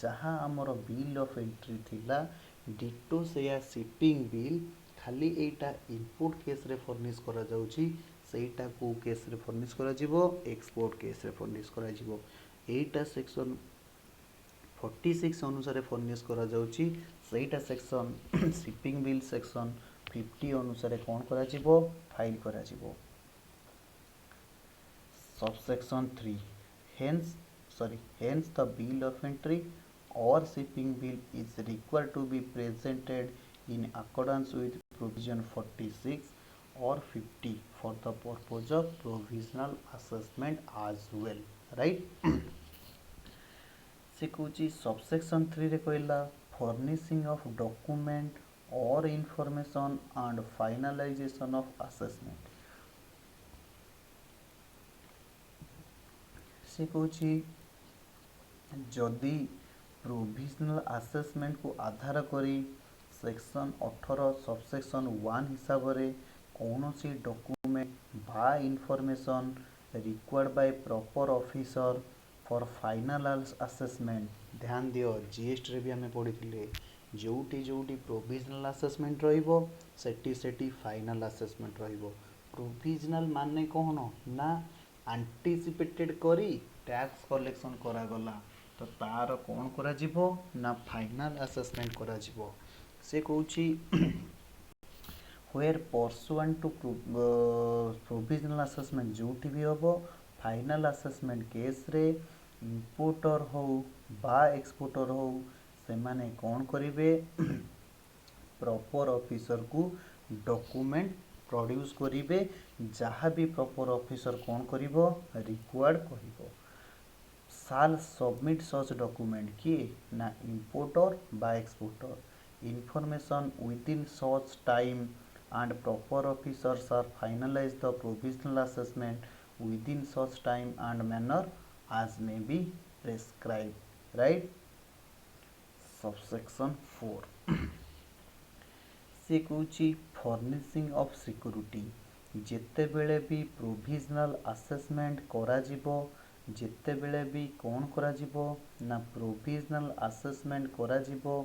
जहाँ आमर बिल ऑफ एंट्री थिला डिटो से शिपिंग बिल खाली एटा इनपुट केस रे फर्निश करा जाउची सेटा को केस रे फर्निश करा जिवो एक्सपोर्ट केस रे फर्निश करा जिवो। एटा सेक्शन 46 अनुसार फर्निश करा जाउची सेटा सेक्शन शिपिंग बिल सेक्शन 50 अनुसार कोन करा जिवो फाइल करा जिवो। Subsection 3 hence the bill of entry or shipping bill is required to be presented in accordance with provision 46 or 50 for the purpose of provisional assessment as well, right। से कहूची subsection 3 रे कहला furnishing of document और information and finalisation of assessment से कहूची जदि provisional assessment को आधार करी section 18 subsection 1 हिसाब रे कौन सी डॉक्यूमेंट बा information required by proper officer for final assessment. ध्यान दियो जीएसटी रे भी हमें पढ़ी जोटी जोटी प्रोविजनल असेसमेंट रहिबो सेटी सेटी फाइनल असेसमेंट रहिबो। प्रोविजनल माने कौन ना एंटीसिपेटेड करी टैक्स कलेक्शन करा गला तो तार कौन करा जिवो ना फाइनल असेसमेंट करा जिवो। से कहूची where pursuant to provisional assessment जोटी भी होबो फाइनल असेसमेंट केस रे इंपोर्टर हो बा एक्सपोर्टर हो से माने कौन करिवे प्रॉपर ऑफिसर को डॉक्यूमेंट प्रोड्यूस करिवे जहाँ भी प्रॉपर ऑफिसर कौन करिवो रिक्वायर्ड करिवो शाल सबमिट सच डॉक्यूमेंट किए ना इंपोर्टर बा exporter information within such time and proper officers are finalize the provisional assessment within such time and manner as may be prescribed, right। subsection 4 से कहूची furnishing of security जेते बेले भी provisional assessment करा जिवो जेते बेले भी कौन करा जिवो ना प्रोविजनल असेसमेंट करा जिवो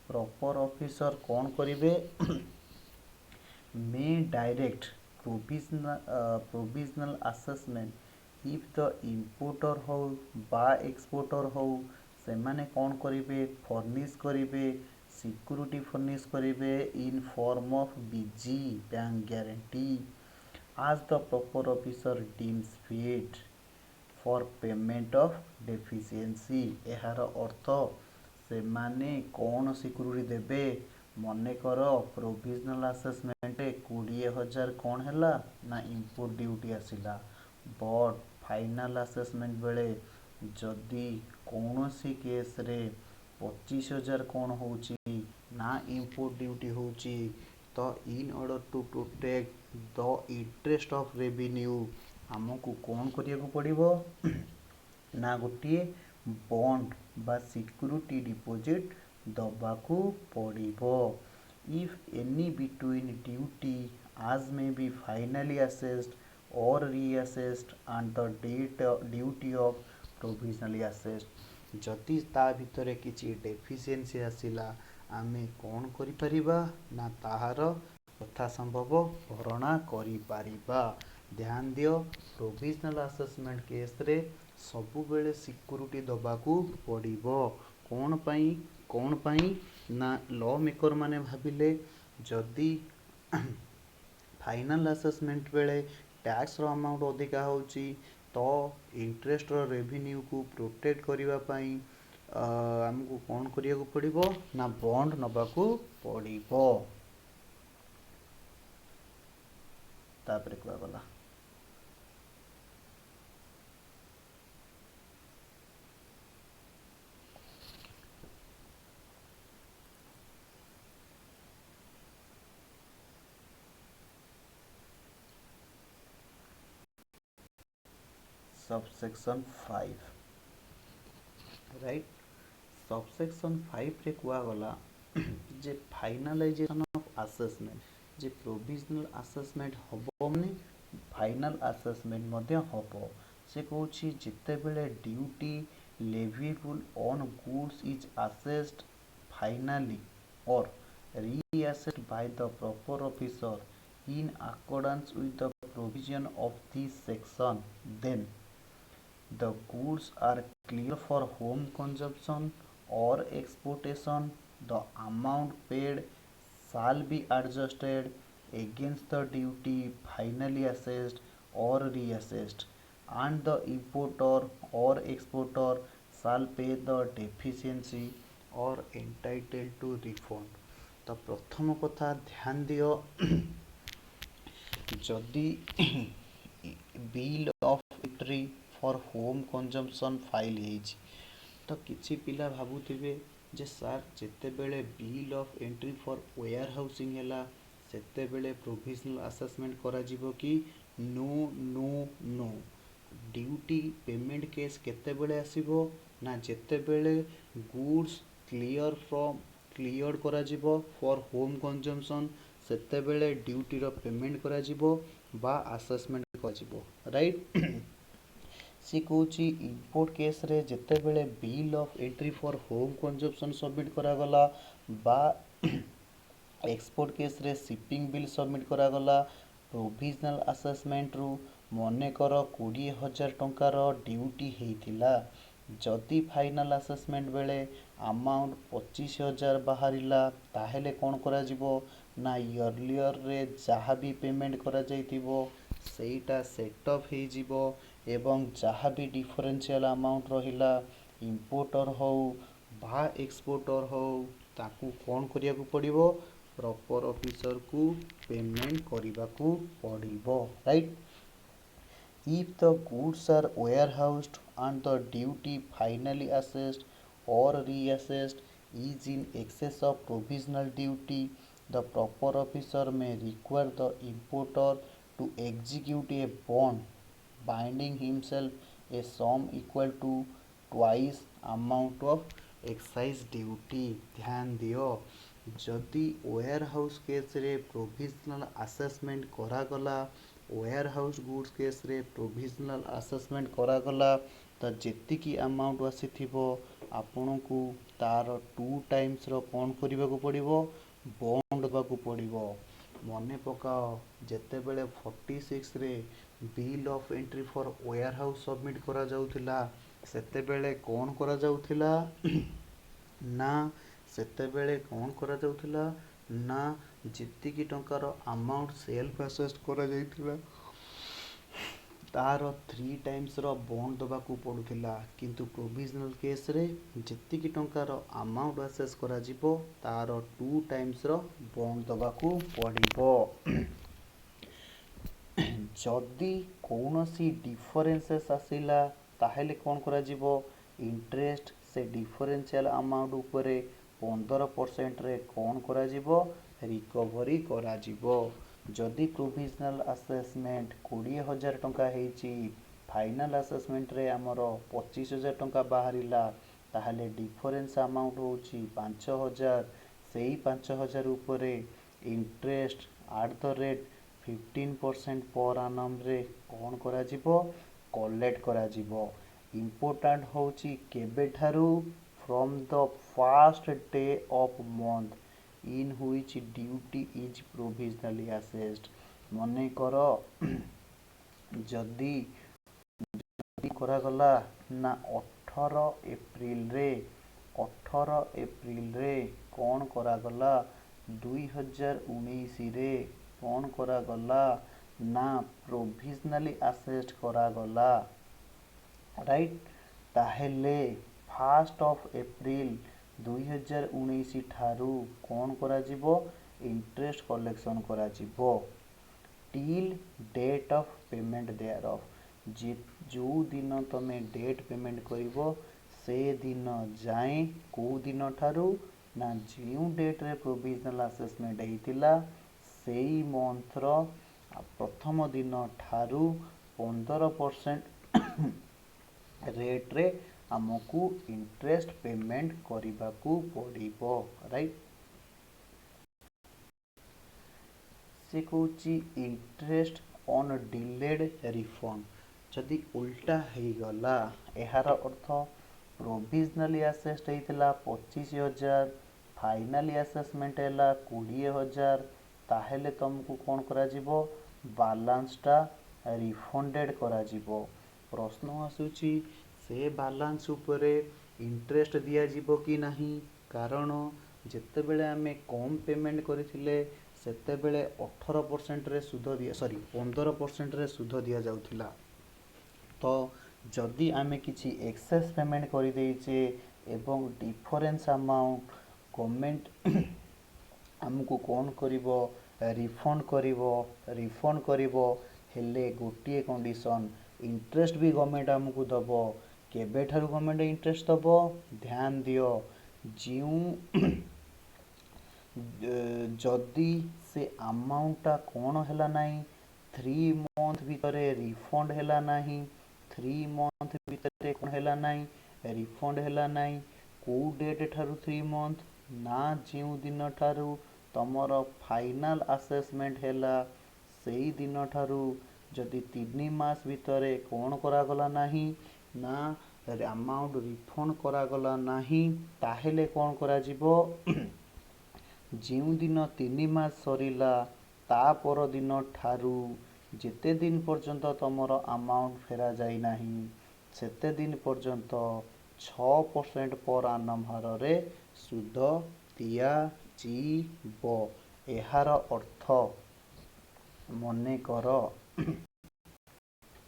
प्रॉपर ऑफिसर कौन करिवे may direct provisional assessment if the importer हो बा एक्सपोर्टर हो से माने कौन करिवे फर्निश करिवे सिक्योरिटी फर्निश करिवे in form of BG bank guarantee as the proper officer deems fit for payment of deficiency। एहार अर्थ से माने कौन सिक्योरिटी देबे मने कर प्रोविजनल असेसमेंट 20,000 कौन हैला ना इंपोर्ट ड्यूटी आसिला बट फाइनल असेसमेंट बेले जदि कौन सी केस रे 25,000 कौन होची ना इंपोर्ट ड्यूटी होची तो in order to protect the interest of revenue हमको कौन करिया को पड़िबो ना गोटिए बॉन्ड बा सिक्योरिटी डिपॉजिट दबाकू पड़िबो। If any between duty as may be finally assessed or reassessed and the date duty of provisionally assessed जदि ता भितर किसी डेफिशिएंसी आसिला आमे कौन करिपरिबा ना ताहार यथा संभव भरणा करिपरिबा। ध्यान दियो प्रोविजनल असेसमेंट केस रे सबु बेले सिक्योरिटी दबाकू पड़िबो। कौन पाई ना लॉ मेकर माने भाबिले जदि फाइनाल असेसमेंट बेले टैक्स रो अमाउंट अधिका होची तो इंटरेस्ट रो रेवेन्यू को प्रोटेक्ट करिवा पई हमको कौन करिया को पड़िबो ना बॉन्ड नबाकू पड़िबो। तापरे कुआ गला सबसेक्शन 5 राइट। सबसेक्शन 5 रे कुआ गला जे फाइनलाइजेशन ऑफ असेसमेंट जे प्रोविजनल असेसमेंट हबो माने फाइनल असेसमेंट मध्य हबो। से कहूची जिते बेले duty leviable on goods is assessed finally और reassessed by the proper officer in accordance with the provision of this section, then the goods are clear for home consumption or exportation. The amount paid shall be adjusted against the duty finally assessed or reassessed, and the importer or exporter shall pay the deficiency or entitled to refund। तो प्रथम कथा ध्यान दियो जदि bill of entry for home consumption file ହେଇଛି तो किछि पिला भाबुथिबे जे सर जेते बेले bill of entry for warehousing हैला सेते बेले प्रोविजनल असेसमेंट करा जिवो कि no no no. Duty payment case केते बेले आसीबो ना जेते बेले गुड्स क्लियर करा जिवो फॉर होम कंजम्पशन सेते बेले ड्यूटी रो पेमेंट करा जिवो बा असेसमेंट करा जिवो राइट। सी कहूची इंपोर्ट केस रे जेते बेले bill of entry for home consumption submit करा गला बा एक्सपोर्ट केस रे शिपिंग बिल सबमिट करा गला प्रोविजनल असेसमेंट रु मने कर 20,000 टंकार ड्यूटी हेइथिला जदि फाइनल असेसमेंट बेले अमाउंट 25,000 बाहरिला ताहेले कौन करा जिवो ना इयरलियर रे जहाँ भी पेमेंट करा जाइथिबो सेटा सेट ऑफ हे जिवो एवं जहाँ भी डिफरेंशियल अमाउंट रहिला इंपोर्टर हो बा एक्सपोर्टर हो ताकू कौन करिया को पड़िबो प्रॉपर ऑफिसर को पेमेंट करिबा को पड़िबो right. If the goods are warehoused and the duty finally assessed or reassessed is in excess of provisional duty, the proper officer may require the importer to execute a bond binding himself a sum equal to twice amount of excise duty। ध्यान दियो जदि ware house case रे provisional assessment करा गला ware house goods case रे provisional assessment करा गला तो जेतिकी अमाउंट आसीथिबो आपनकू तार 2 टाइम्स रो कोन करिबा को पड़िबो बॉन्ड दबाकू पड़िबो। मने पकाओ जेते बेले 46 रे bill of entry for warehouse submit करा जाउथिला सेते बेले कोन करा जाउथिला ना सेते बेले कोन करा जाउथिला ना जेतिकी टंकार अमाउंट सेल्फ असेस्ड करा जाइथिला तार 3 टाइम्स रो बॉन्ड दबाकू पड़ुथिला किंतु प्रोविजनल केस रे जेतिकी टंकार अमाउंट असेस करा जिवो तार 2 टाइम्स रो बॉन्ड दबाकू पड़िबो। जदि कौनसी डिफरेंसेस आसिला ताहेले कौन करा जिवो इंटरेस्ट से डिफरेंशियल अमाउंट उपरे 15% रे कौन करा जिवो रिकवरी करा जिवो। जदि प्रोविजनल असेसमेंट 20,000 टंका हेची फाइनल असेसमेंट रे हमर 25,000 टंका बाहरिला ताहेले डिफरेंस अमाउंट होची 5,000 सेही 5,000 उपरे इंटरेस्ट एट द रेट 15% पर annum रे कौन करा जिवो कलेक्ट करा जिवो इम्पोर्टाट होची केबेठारू from the first day of month in which duty is provisionally assessed. मने कर जदि କରାଗଲା ନା 18 ଏପ୍ରିଲରେ କ'ଣ କରାଗଲା 2019ରେ କ'ଣ କରାଗଲା ନା ପ୍ରୋଭିଜନାଲି ଆସେସ୍ଟ କରାଗଲା ରାଇଟ୍। ତାହେଲେ 1 ଏପ୍ରିଲ 2019 ଠାରୁ କ'ଣ କରାଯିବ ଇଣ୍ଟରେଷ୍ଟ କଲେକ୍ସନ୍ କରାଯିବ till date of payment thereof जो दिन तमे डेट पेमेंट करिवो से दिन जाए को दिन ठारू ना जो डेट रे प्रोविजनल असेसमेंट हेतिला सेई मंथ रो प्रथम दिन ठारू 15% रेट रे हमकू इंटरेस्ट पेमेंट करिबाकू पड़िबो राइट। से Cauchy interest on delayed refund जदि उल्टा हो गला यार अर्थ प्रोविजनली असेस्ट होता 25,000 फाइनाली असेसमेंट है 20,000 ताहेले तुमको कौन करा जिवो बालांसटा रिफंडेड करा जिवो। प्रश्न आसुची से बालांस उपरे इंटरेस्ट दिया जिवो कि नहीं कारण जेतेबेले आमे कम पेमेंट करथिले सेतेबेले 18% रे सुध दिया 15% रे सुध दिया जाउथिला। तो जदि आमे किछि एक्सेस पेमेंट करि देइचे एवं डिफरेंस अमाउंट गवर्नमेंट हमको कौन करिवो रिफंड करिवो हेले गोटिए कंडीशन इंटरेस्ट भी गवर्नमेंट हमको दबो केबे ठारू गवर्नमेंट इंटरेस्ट दबो ध्यान दियो जिउ जदि से अमाउंटा कौन हैला नहीं 3 मंथ भितरे रिफंड हैला नहीं 3 मंथ भितरे कौन हैला नहीं रिफंड हैला नहीं को डेट ठारू 3 मंथ ना जो दिन ठारू तमर फाइनल असेसमेंट हैला सेई दिन ठारू जदि 3 मास भितरे कौन करागला नहीं ना अमाउंट रिफंड करागला नहीं ताहेले कौन करा जिवो जो दिन 3 मास सरीला ता पर दिन ठारू जेते दिन पर्यंत तमर अमाउंट फेरा जाई नहीं सेते दिन पर्यंत 6% पर आनम हार रे सुध दिया जीवो। एहार अर्थ मने कर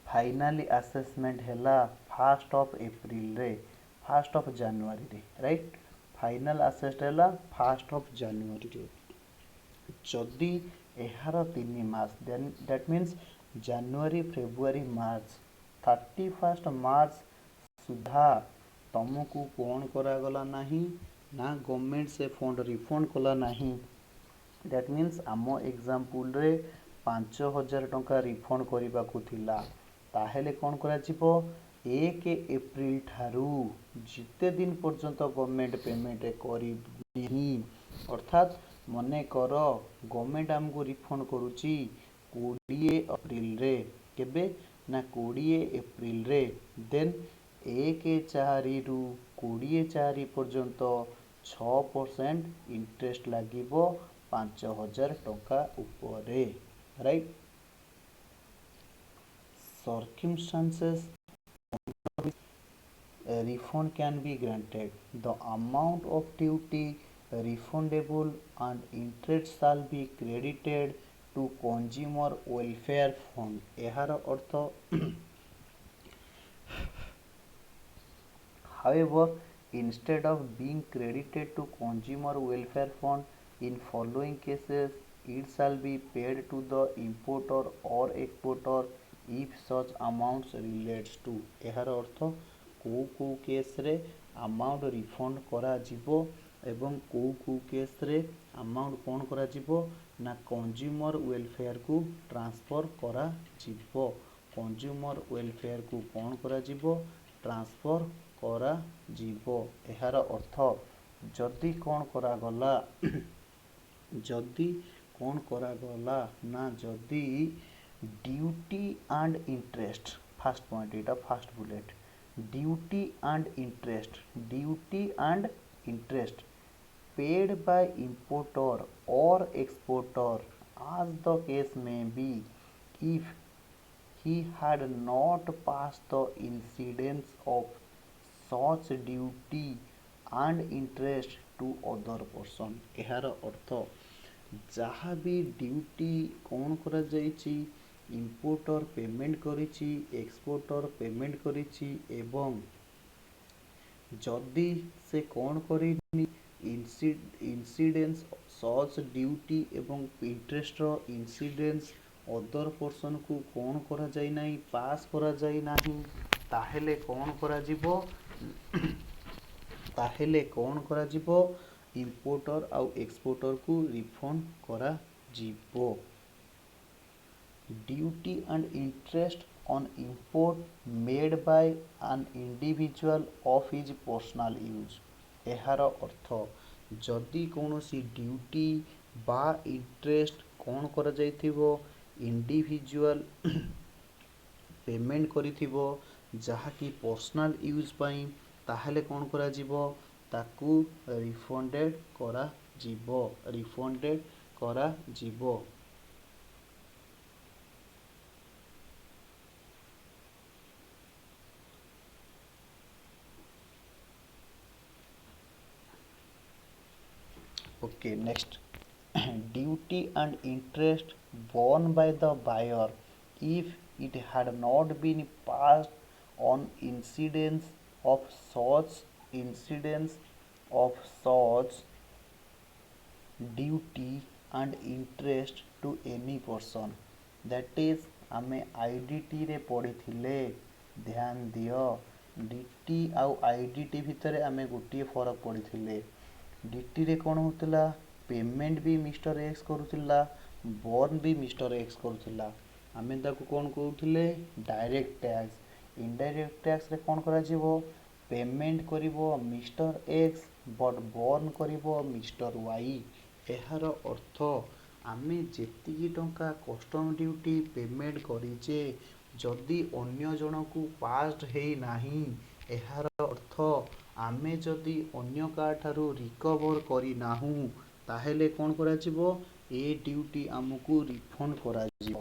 फाइनाली असेसमेंट हैला 1 जनवरी रे राइट फाइनल असेस्ट है 1 जनवरी रे जदि एहार 3 मास दैट मीन्स जनवरी फेब्रुआरी मार्च 31 मार्च सुधा तुमको कौन करागला नहीं ना गवर्नमेंट से फंड रिफंड कला नहीं दैट मीन्स आम एग्जांपल रे 5,000 टंका रिफंड करने को थिला ताहेले कौन करा जिवो 1 एप्रिल ठारू जिते दिन पर्यंत गवर्नमेंट पेमेंट करी अर्थात मने कर गवर्नमेंट हमको रिफंड करुची 20 एप्रिल रे केबे ना 20 एप्रिल रे देन 1/4 रु 20/4 पर्यंत 6% इंटरेस्ट लागिबो 5,000 टंका उपरे right. Circumstances a refund can be granted. The amount of duty refundable and interest shall be credited to consumer welfare fund. एहार अर्थ however instead of being credited to consumer welfare fund in following cases it shall be paid to the importer or exporter if such amounts relates to। एहार अर्थ को case रे amount refund करा जिवो एवं को case रे amount कौन करा जिवो ना कंज्यूमर वेलफेयर को ट्रांसफर करा जिवो कंज्यूमर वेलफेयर को कौन करा जिवो ट्रांसफर करा जिवो। एहार अर्थ जदि कौन करा गला जदि कौन करा गला ना जदि duty and interest first point एटा first bullet duty and interest paid by importer or exporter as the case may be if he had not passed the incidence of such duty and interest to other person। ଏହାର ଅର୍ଥ ଯାହା ବି duty କ'ଣ କରାଯାଇଛି, ଇମ୍ପୋର୍ଟର payment କରିଛି, exporter payment କରିଛି ଏବଂ ଯଦି ସେ କ'ଣ କରିନି ଇନସିଡେନ୍ସ ସଚ୍ ଡ୍ୟୁଟି ଏବଂ ଇଣ୍ଟରେଷ୍ଟର ଇନସିଡେନ୍ସ ଅଦର ପର୍ସନକୁ କ'ଣ କରାଯାଇ ନାହିଁ, ପାସ୍ କରାଯାଇ ନାହିଁ, ତାହେଲେ କ'ଣ କରାଯିବ ଇମ୍ପୋର୍ଟର ଆଉ ଏକ୍ସପୋର୍ଟରକୁ ରିଫଣ୍ଡ କରାଯିବ। duty and interest on import made by an individual of his personal use। ଏହାର ଅର୍ଥ ଯଦି କୌଣସି ଡ୍ୟୁଟି ବା ଇଣ୍ଟରେଷ୍ଟ କ'ଣ କରାଯାଇଥିବ, ଇଣ୍ଡିଭିଜୁଆଲ ପେମେଣ୍ଟ କରିଥିବ ଯାହାକି ପର୍ସନାଲ ୟୁଜ୍ ପାଇଁ, ତାହେଲେ କ'ଣ କରାଯିବ, ତାକୁ ରିଫଣ୍ଡେଡ଼ କରାଯିବ। Okay, next duty and interest borne by the buyer if it had not been passed on incidence of such duty and interest to any person। that is ଆମେ IDT ରେ ପଢ଼ିଥିଲେ, ଧ୍ୟାନ ଦିଅ DT ଆଉ IDT ଭିତରେ ଆମେ ଗୋଟିଏ ଫରକ ପଢ଼ିଥିଲେ। ଡିଟିରେ କ'ଣ ହେଉଥିଲା, ପେମେଣ୍ଟ ବି ମିଷ୍ଟର ଏକ୍ସ କରୁଥିଲା, ବର୍ନ ବି ମିଷ୍ଟର ଏକ୍ସ କରୁଥିଲା। ଆମେ ତାକୁ କ'ଣ କହୁଥିଲେ, ଡାଇରେକ୍ଟ ଟ୍ୟାକ୍ସ। ଇନଡାଇରେକ୍ଟ ଟ୍ୟାକ୍ସରେ କ'ଣ କରାଯିବ, ପେମେଣ୍ଟ କରିବ ମିଷ୍ଟର ଏକ୍ସ ବଟ୍ ବର୍ନ କରିବ ମିଷ୍ଟର ୱାଇ। ଏହାର ଅର୍ଥ ଆମେ ଯେତିକି ଟଙ୍କା କଷ୍ଟମ ଡ୍ୟୁଟି ପେମେଣ୍ଟ କରିଛେ ଯଦି ଅନ୍ୟ ଜଣକୁ ପାସ୍ଡ ହେଇନାହିଁ, ଏହାର ଅର୍ଥ ଆମେ ଯଦି ଅନ୍ୟ କାହାଠାରୁ ରିକଭର କରିନାହୁଁ, ତାହେଲେ କ'ଣ କରାଯିବ, ଏ ଡ୍ୟୁଟି ଆମକୁ ରିଫଣ୍ଡ କରାଯିବ।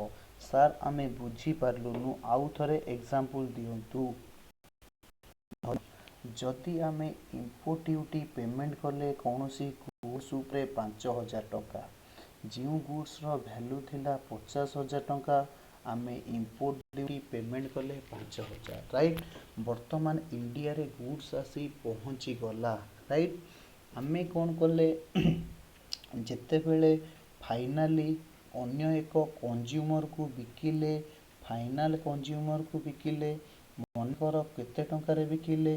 ସାର୍ ଆମେ ବୁଝିପାରିଲୁନୁ, ଆଉ ଥରେ ଏକ୍ସାମ୍ପଲ ଦିଅନ୍ତୁ। ଯଦି ଆମେ ଇମ୍ପୋର୍ଟ ଡ୍ୟୁଟି ପେମେଣ୍ଟ କଲେ କୌଣସି ଗୁଡ୍ସ ଉପରେ 5,000 ଟଙ୍କା, ଯେଉଁ ଗୁଡ୍ସର ଭ୍ୟାଲୁ ଥିଲା 50,000 ଟଙ୍କା, ଆମେ ଇମ୍ପୋର୍ଟ ଡ୍ୟୁଟି ପେମେଣ୍ଟ କଲେ 5,000, ରାଇଟ୍। ବର୍ତ୍ତମାନ ଇଣ୍ଡିଆରେ ଗୁଡ୍ସ ଆସି ପହଞ୍ଚିଗଲା, ରାଇଟ୍। ଆମେ କ'ଣ କଲେ, ଯେତେବେଳେ ଫାଇନାଲି ଅନ୍ୟ ଏକ କନଜ୍ୟୁମରକୁ ବିକିଲେ, ଫାଇନାଲ କନଜ୍ୟୁମରକୁ ବିକିଲେ, ମନେକର କେତେ ଟଙ୍କାରେ ବିକିଲେ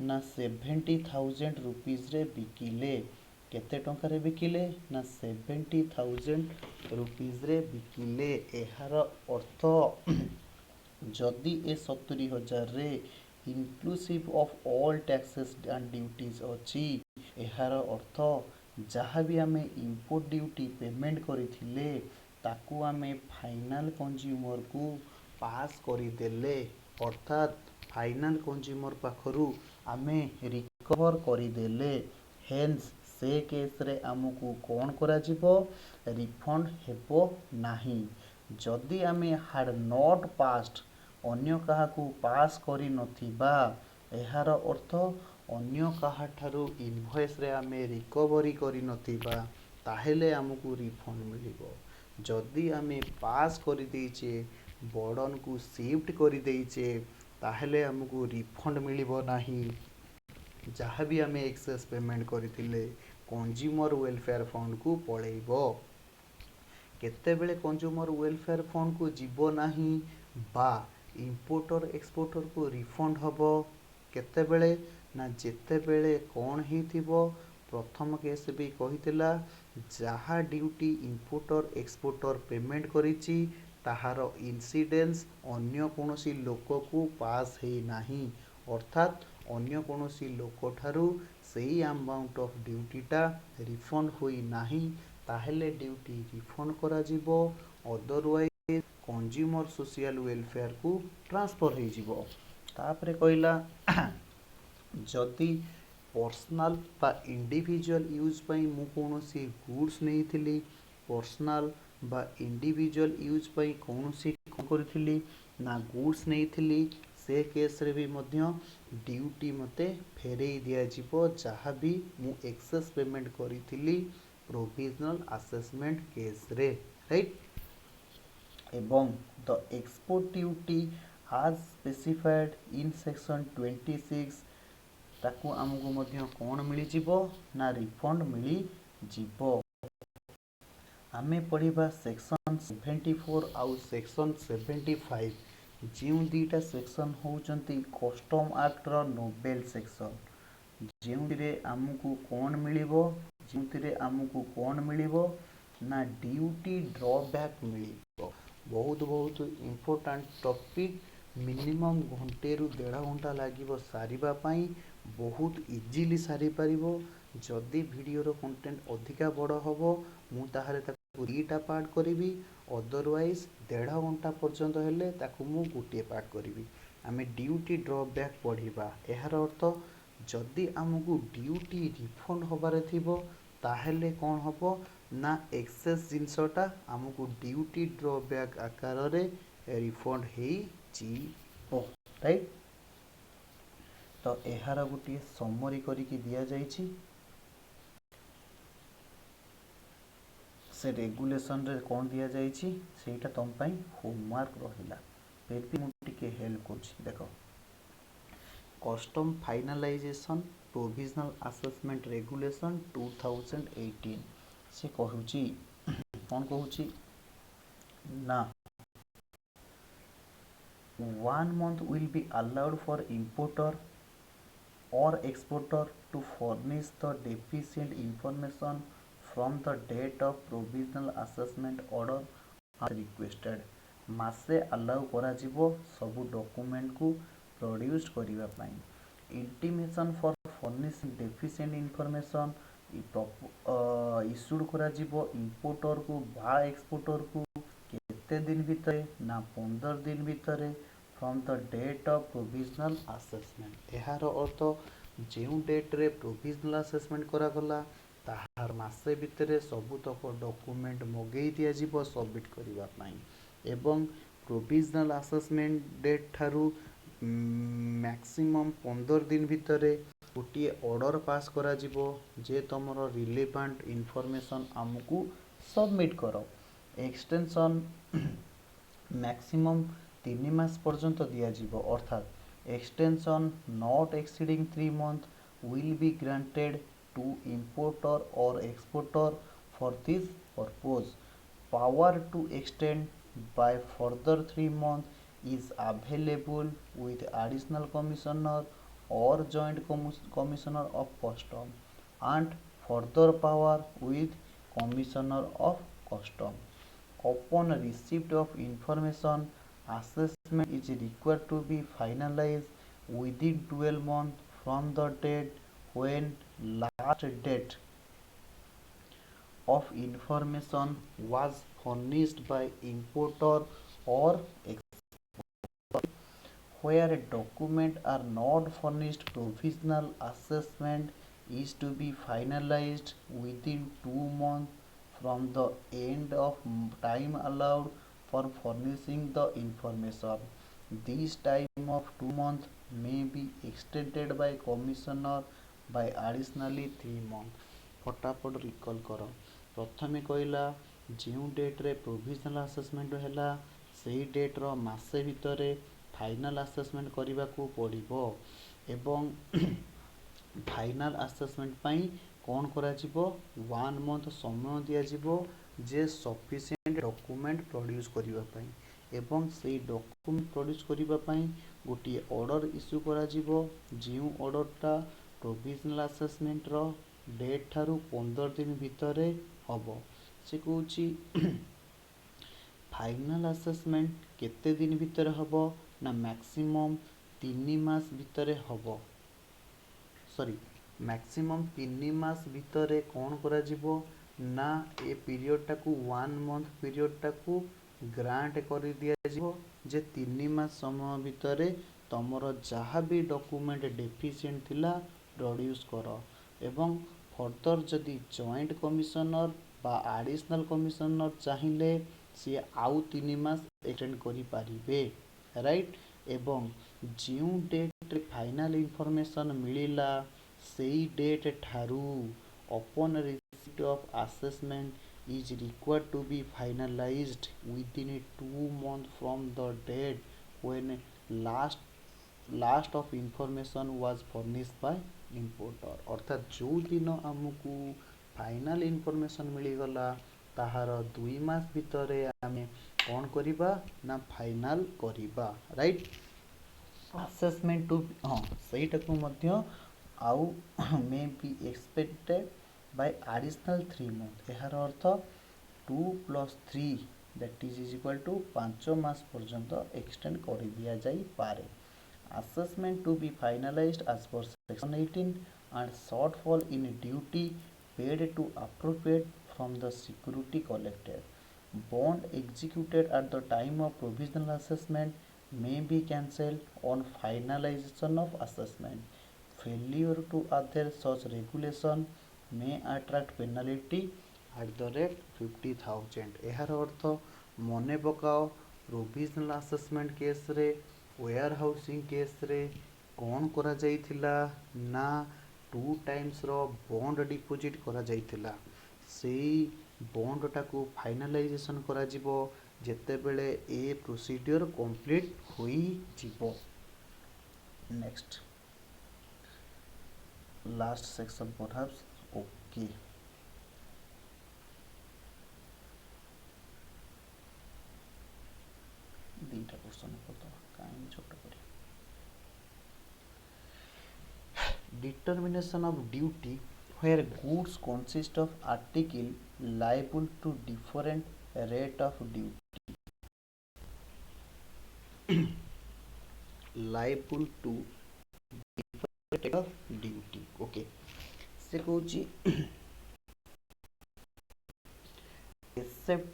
ନା 70,000 ରୁପିଜରେ ବିକିଲେ। କେତେ ଟଙ୍କାରେ ବିକିଲେ ନା 70,000 ରୁପିଜରେ ବିକିଲେ। ଏହାର ଅର୍ଥ ଯଦି ଏ 70,000ରେ inclusive of all taxes and duties ଅଛି, ଏହାର ଅର୍ଥ ଯାହା ବି ଆମେ ଇମ୍ପୋର୍ଟ ଡ୍ୟୁଟି ପେମେଣ୍ଟ କରିଥିଲେ ତାକୁ ଆମେ ଫାଇନାଲ କନଜ୍ୟୁମରକୁ ପାସ୍ କରିଦେଲେ, ଅର୍ଥାତ୍ ଫାଇନାଲ କନଜ୍ୟୁମର ପାଖରୁ ଆମେ ରିକଭର କରିଦେଲେ। ହେନ୍ସ ସେ କେସ୍ରେ ଆମକୁ କ'ଣ କରାଯିବ, ରିଫଣ୍ଡ ହେବ ନାହିଁ। ଯଦି ଆମେ ହାଡ୍ ନଟ୍ ପାସ୍ଡ, ଅନ୍ୟ କାହାକୁ ପାସ୍ କରିନଥିବା, ଏହାର ଅର୍ଥ ଅନ୍ୟ କାହାଠାରୁ ଇନଭଏସ୍ରେ ଆମେ ରିକଭରି କରିନଥିବା, ତାହେଲେ ଆମକୁ ରିଫଣ୍ଡ ମିଳିବ। ଯଦି ଆମେ ପାସ୍ କରିଦେଇଛେ, ବର୍ଡ଼ନକୁ ସିଫ୍ଟ କରିଦେଇଛେ, ତାହେଲେ ଆମକୁ ରିଫଣ୍ଡ ମିଳିବ ନାହିଁ। ଯାହା ବି ଆମେ ଏକ୍ସେସ୍ ପେମେଣ୍ଟ କରିଥିଲେ କନଜ୍ୟୁମର ୱେଲଫେୟାର ଫଣ୍ଡକୁ ପଳେଇବ। କେତେବେଳେ କନଜ୍ୟୁମର ୱେଲଫେୟାର ଫଣ୍ଡକୁ ଯିବ ନାହିଁ ବା ଇମ୍ପୋର୍ଟର ଏକ୍ସପୋର୍ଟରକୁ ରିଫଣ୍ଡ ହେବ, କେତେବେଳେ ନା ଯେତେବେଳେ କ'ଣ ହେଇଥିବ, ପ୍ରଥମ କେସ୍ ବି କହିଥିଲା, ଯାହା ଡ୍ୟୁଟି ଇମ୍ପୋର୍ଟର ଏକ୍ସପୋର୍ଟର ପେମେଣ୍ଟ କରିଛି ତାହାର ଇନସିଡେନ୍ସ ଅନ୍ୟ କୌଣସି ଲୋକକୁ ପାସ୍ ହେଇନାହିଁ, ଅର୍ଥାତ୍ ଅନ୍ୟ କୌଣସି ଲୋକଠାରୁ ସେଇ ଆମାଉଣ୍ଟ ଅଫ୍ ଡ୍ୟୁଟିଟା ରିଫଣ୍ଡ ହୋଇନାହିଁ, ତାହେଲେ ଡ୍ୟୁଟି ରିଫଣ୍ଡ କରାଯିବ। ଅଦରୱାଇଜ୍ କନଜ୍ୟୁମର ସୋସିଆଲ ୱେଲଫେୟାରକୁ ଟ୍ରାନ୍ସଫର ହେଇଯିବ। तापरे कहला जदि पर्सनल बा इंडिविजुअल यूज पई मु कोनोसी गुड्स नहीं थिली पर्सनल बा इंडिविजुअल यूज पई कोनोसी करथिली ना गुड्स नहीं थिली से केस रे भी मध्य ड्यूटी मते फेरई दिया जिवो जहाँ भी मु एक्सेस पेमेंट करी प्रोविजनल असेसमेंट केस रे राइट एवं the export duty as specified in section 26 ताकू आमको मध्य कौन मिली जीवो ना रिफंड मिली जीवो आमे पढ़िबा सेक्शन 74 आउ सेक्शन 75 जो दीटा सेक्शन होउचंती कस्टम एक्ट रो नोबेल सेक्शन जोंथिरे आमको कौन मिलिबो जोंथिरे आमको कौन मिलिबो ना ड्यूटी ड्रॉबैक मिलिबो बहुत बहुत इंपोर्टेंट टॉपिक मिनिमम घंटे रु 1.5 घंटा लागिबो सारिबा पई बहुत इजीली सारी पारिबो जदि वीडियो रो कंटेंट अधिका बड़ हबो मु ताहाले ताकू 2टा पार्ट करिवि अदरवाइज 1.5 घंटा पर्यंत हेले ताकू मु गोटे पार्ट करिवि आमे ड्यूटी ड्रॉबैक पढ़िबा एहार अर्थ जदि आमको ड्यूटी रिफंड होबार थिबो ताहेले कौन हबो ना एक्सेस जिनसटा आमको ड्यूटी ड्रॉबैक आकार रे रिफंड हेई जीवो राइट तो एहार गोटे समरी करिकी दिया जाइछि से रेगुलेशन रे कौन दिया जाइछि सेटा तुम पई होमवर्क रहिला फिर भी मु टिके हेल्प करछि देखो custom finalisation provisional assessment regulation 2018 से कहूची कौन कहूची ना 1 month will be allowed for importer or exporter to furnish the deficient information from the date of provisional assessment order as requested मासे अलाउ करा जिवो सबु डॉक्यूमेंट को प्रोड्यूस करिवा पई intimation for furnishing deficient information issued करा जिवो importer को बा एक्सपोर्टर को केते दिन भितरे ना 15 दिन भितरे from the date of provisional assessment एहार अर्थ जो डेट रे प्रोविजनल असेसमेंट करा गला ताहार मासे भितरे सबुतक डॉक्यूमेंट मगेई दिया जिवो सबमिट करिवा पई एवं प्रोविजनल असेसमेंट डेट ठारू मैक्सिमम 15 दिन भितरे गोटे ऑर्डर पास करा जिवो जे तमरो रिलेवेंट इंफॉर्मेशन आमको सबमिट करो एक्सटेंशन मैक्सिमम 3 मास पर्यंत दिया जिवो अर्थात extension not exceeding 3 months will be granted to importer or exporter for this purpose power to extend by further 3 months is available with additional commissioner or joint commissioner of custom and further power with commissioner of custom upon receipt of information assessment is required to be finalized within 12 months from the date when last date of information was furnished by importer or exporter where documents are not furnished provisional assessment is to be finalized within 2 months from the end of time allowed for furnishing the information. This time of 2 months may be extended by commissioner by additionally 3 months. फटाफट recall कर प्रथमे कहला जो date रे provisional assessment हैला सेही date रो मासे भितरे फाइनल असेसमेंट करने को पड़िबो एवं फाइनल असेसमेंट पाई कौन करा जिवो 1 मंथ समय दिया जिवो जे सफिशिएंट डॉक्यूमेंट प्रोड्यूस करिवा पाई एवं से डॉक्यूमेंट प्रोड्यूस करिवा पाई गोटे ऑर्डर इश्यू करा जिवो जो ऑर्डरटा प्रोविजनल असेसमेंट रो डेट ठारू 15 दिन भितरे हबो से कहूची फाइनल असेसमेंट केते दिन भितरे हबो ना मैक्सिमम 3 मास भितरे हबो सॉरी मैक्सिमम 3 मास भितरे कौन करा जिवो ना ए पीरियड टाकू 1 मंथ पीरियड टाकू ग्रांट कर दिया जिवो जे 3 मास समय भितरे ତମର ଯାହା ବି ଡକୁମେଣ୍ଟ ଡେଫିସିଏଣ୍ଟ ଥିଲା ପ୍ରଡ୍ୟୁସ୍ କର ଏବଂ ଫର୍ଦର ଯଦି ଜଏଣ୍ଟ କମିଶନର ବା ଆଡ଼ିସନାଲ କମିଶନର ଚାହିଁଲେ ସିଏ ଆଉ 3 ମାସ ଏକ୍ସଟେଣ୍ଡ କରିପାରିବେ ରାଇଟ୍। ଏବଂ ଯେଉଁ ଡେଟ୍ରେ ଫାଇନାଲ ଇନଫର୍ମେସନ୍ ମିଳିଲା ସେଇ ଡେଟ୍ ଠାରୁ upon receipt of assessment is required to be finalized within 2 months from the date when last of information was furnished by importer। अर्थात जो दिन आमको फाइनाल इनफॉरमेशन मिलीगला ताहार 2 मास भितर आमे कौन करिबा ना फाइनाल करिबा राइट। असेसमेंट टू हाँ सहीटा को मध्य आउ may be expected bye additional 3 month यार अर्थ 2 + 3 दैट इज इक्वल टू 5 मास पर्यंत एक्सटेंड कर दिया जाई पारे। Assessment to be finalized as per section 18 and shortfall in duty paid to appropriate from the security collected. Bond executed at the time of provisional assessment may be cancelled on finalization of assessment. Failure to adhere such regulation may attract penalty at the rate 50,000। यार अर्थ मने पकाओ provisional assessment case रे where housing case रे कौन करा जाइथिला ना 2 times रो bond deposit करा जाइथिला सेई बॉन्ड टाको फाइनलाइजेशन करा जिवो जेते बेले ए प्रोसीजर कंप्लीट होई जिवो। Next last section perhaps okay दीटा क्वेश्चन करदो काई छोट कर determination of duty where goods consist of article liable to different rate of duty liable to different rate of duty okay से कहूची except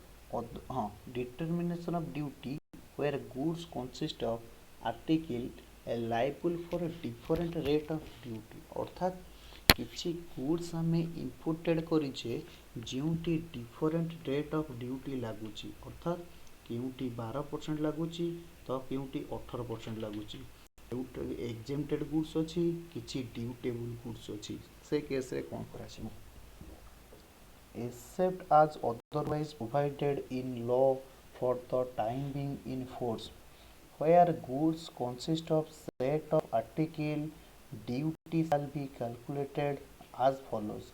हाँ determination of duty where goods consist of article liable for a different rate of duty अर्थात किसी goods आमे imported करिचे जोंटी different rate of duty लागुची अर्थात केउटी 12% लागुची तो केउटी 18% लागुची केउटी एग्जेम्प्टेड गुड्स अछि किछि ड्यूटेबल गुड्स अछि से केस रे कोन कराछि except as otherwise provided in law for the time being in force where goods consist of set of article duty shall be calculated as follows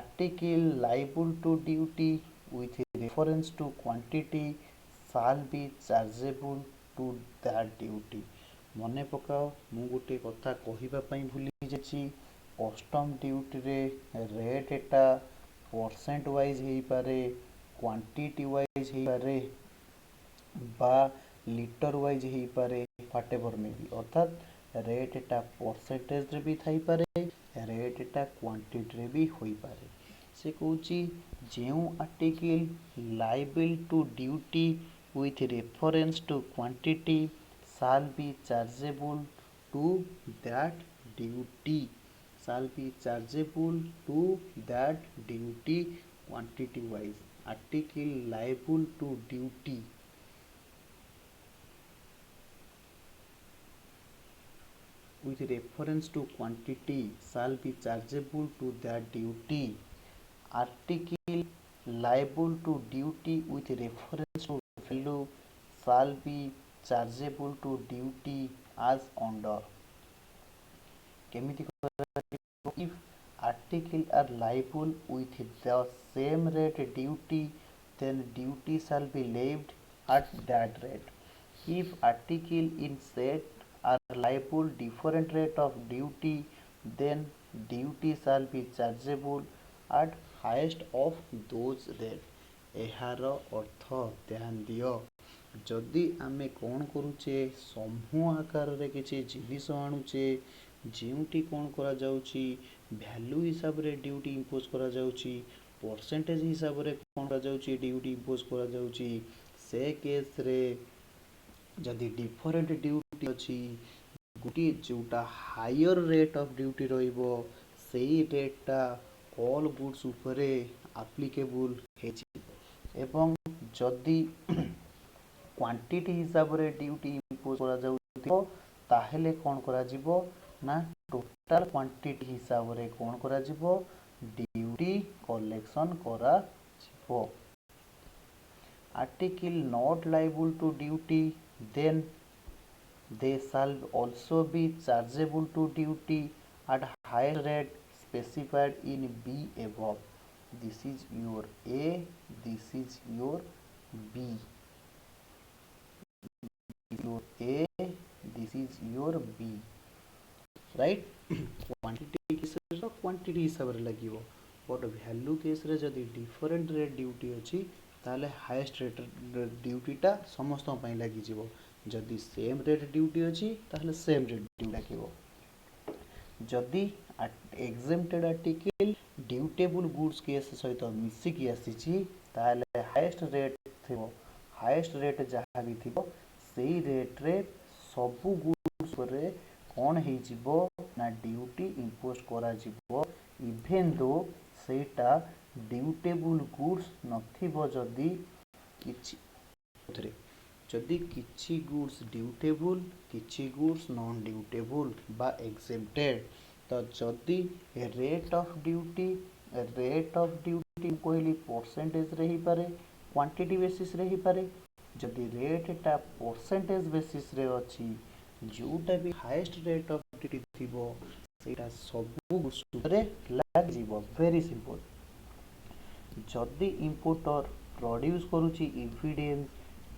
article liable to duty with reference to quantity shall be chargeable to that duty। मने पकाओ मु गोटे कथा कहिबा पई भूली जाछि custom duty रे rate एटा percent wise हेई पारे quantity wise हेई पारे बा लिटर वाइज हेई पारे व्हाटएवर मे बी अर्थात रेट एटा परसेंटेज रे भी थाई पारे रेट एटा क्वांटिटी रे भी होई पारे से कहूची जेउ article liable to duty with reference to quantity shall be chargeable to that duty shall be chargeable to that duty quantity wise article liable to duty with reference to quantity shall be chargeable to that duty article liable to duty with reference to value shall be chargeable to duty as under केमिति if article are liable with the same rate duty then duty shall be levied at that rate if article in set are liable different rate of duty then duty shall be chargeable at highest of those rate एहार अर्थ ध्यान दियो जदि आमे कौन करूचे समूह आकार रे किछि जिनिस आणुचे जेउटी कौन करा जाउची वैल्यू हिसाब रे ड्यूटी इंपोज करा जाउची परसेंटेज हिसाब रे कौन करा जाउची ड्यूटी इंपोज करा जाउची से केस रे जदि डिफरेंट ड्यूटी अच्छी गोटे जोटा हायर रेट ऑफ ड्यूटी रहिबो सेई रेटटा ऑल गुड्स उपरे एप्लीकेबल एवं जदि क्वांटिटी हिसाब रे ड्यूटी इम्पोज करा जाउथिबो ताहेले कोन करा जिवो ना टोटल क्वांटिटी हिसाब रे कोन करा जिवो ड्यूटी कलेक्शन करा जिवो article not liable to duty then they shall also be chargeable to duty at higher rate specified in B above. This is your A, this is your B. Your A, this is your B. Right? Quantity case रे quantity हिसाब रे लागिवो but value case रे जदि different rate duty अछि ताले highest rate ड्यूटीटा समस्त ପାଇଁ ଲାଗିଯିବ जदि सेम रेट ड्यूटी अछि ताले सेम रेट ड्यूटी लागिवो जदि exempted article dutiable goods case सहित मिसिकी आसीची ताले हाईएस्ट रेट थिबो हाईएस्ट रेट जहाँ भी थिबो सेई रेट रे सबु गुड्स रे कौन है ना ड्यूटी इम्पोज करा जिवो इभेन दो सेटा ड्यूटेबल गुड्स नथिबो जदि किछि जदि किछि गुड्स ड्यूटेबल किछि गुड्स नॉन ड्यूटेबल बा एग्जेम्प्टेड तो जदि रेट ऑफ ड्यूटी कहली परसेंटेज रही पारे क्वांटिटी बेसिस रही पारे जदि रेटटा परसेंटेज बेसिस रे अछि जोटा भी हाईएस्ट रेट ऑफ ड्यूटी थिबो सेटा सब गुड्स लाग जीवो वेरी सिंपल जदि इंपोर्टर प्रोड्यूस करूची evidence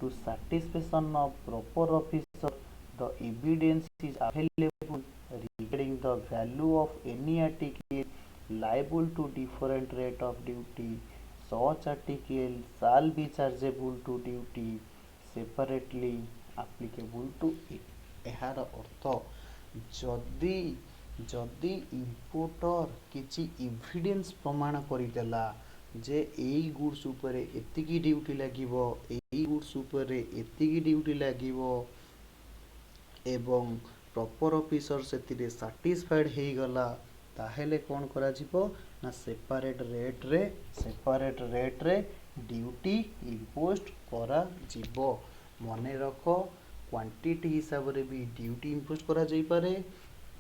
to satisfaction of proper officer the evidence is available regarding the value of any article liable to different rate of duty such article shall be chargeable to duty separately applicable to it एहार अर्थ जदि जदि importer किछि evidence प्रमाण करिदेला जे एई goods उपरे एतिकी duty लागिवो एई goods उपरे एतिकी duty लागिवो एवं proper officer सेतिरे satisfied हे गला ताहेले कोन करा जिवो ना सेपरेट रेट रे ड्यूटी इम्पोज करा जिवो मने रखो क्वांटिटी हिसाब रे भी ड्यूटी इम्पोज करा जाई पारे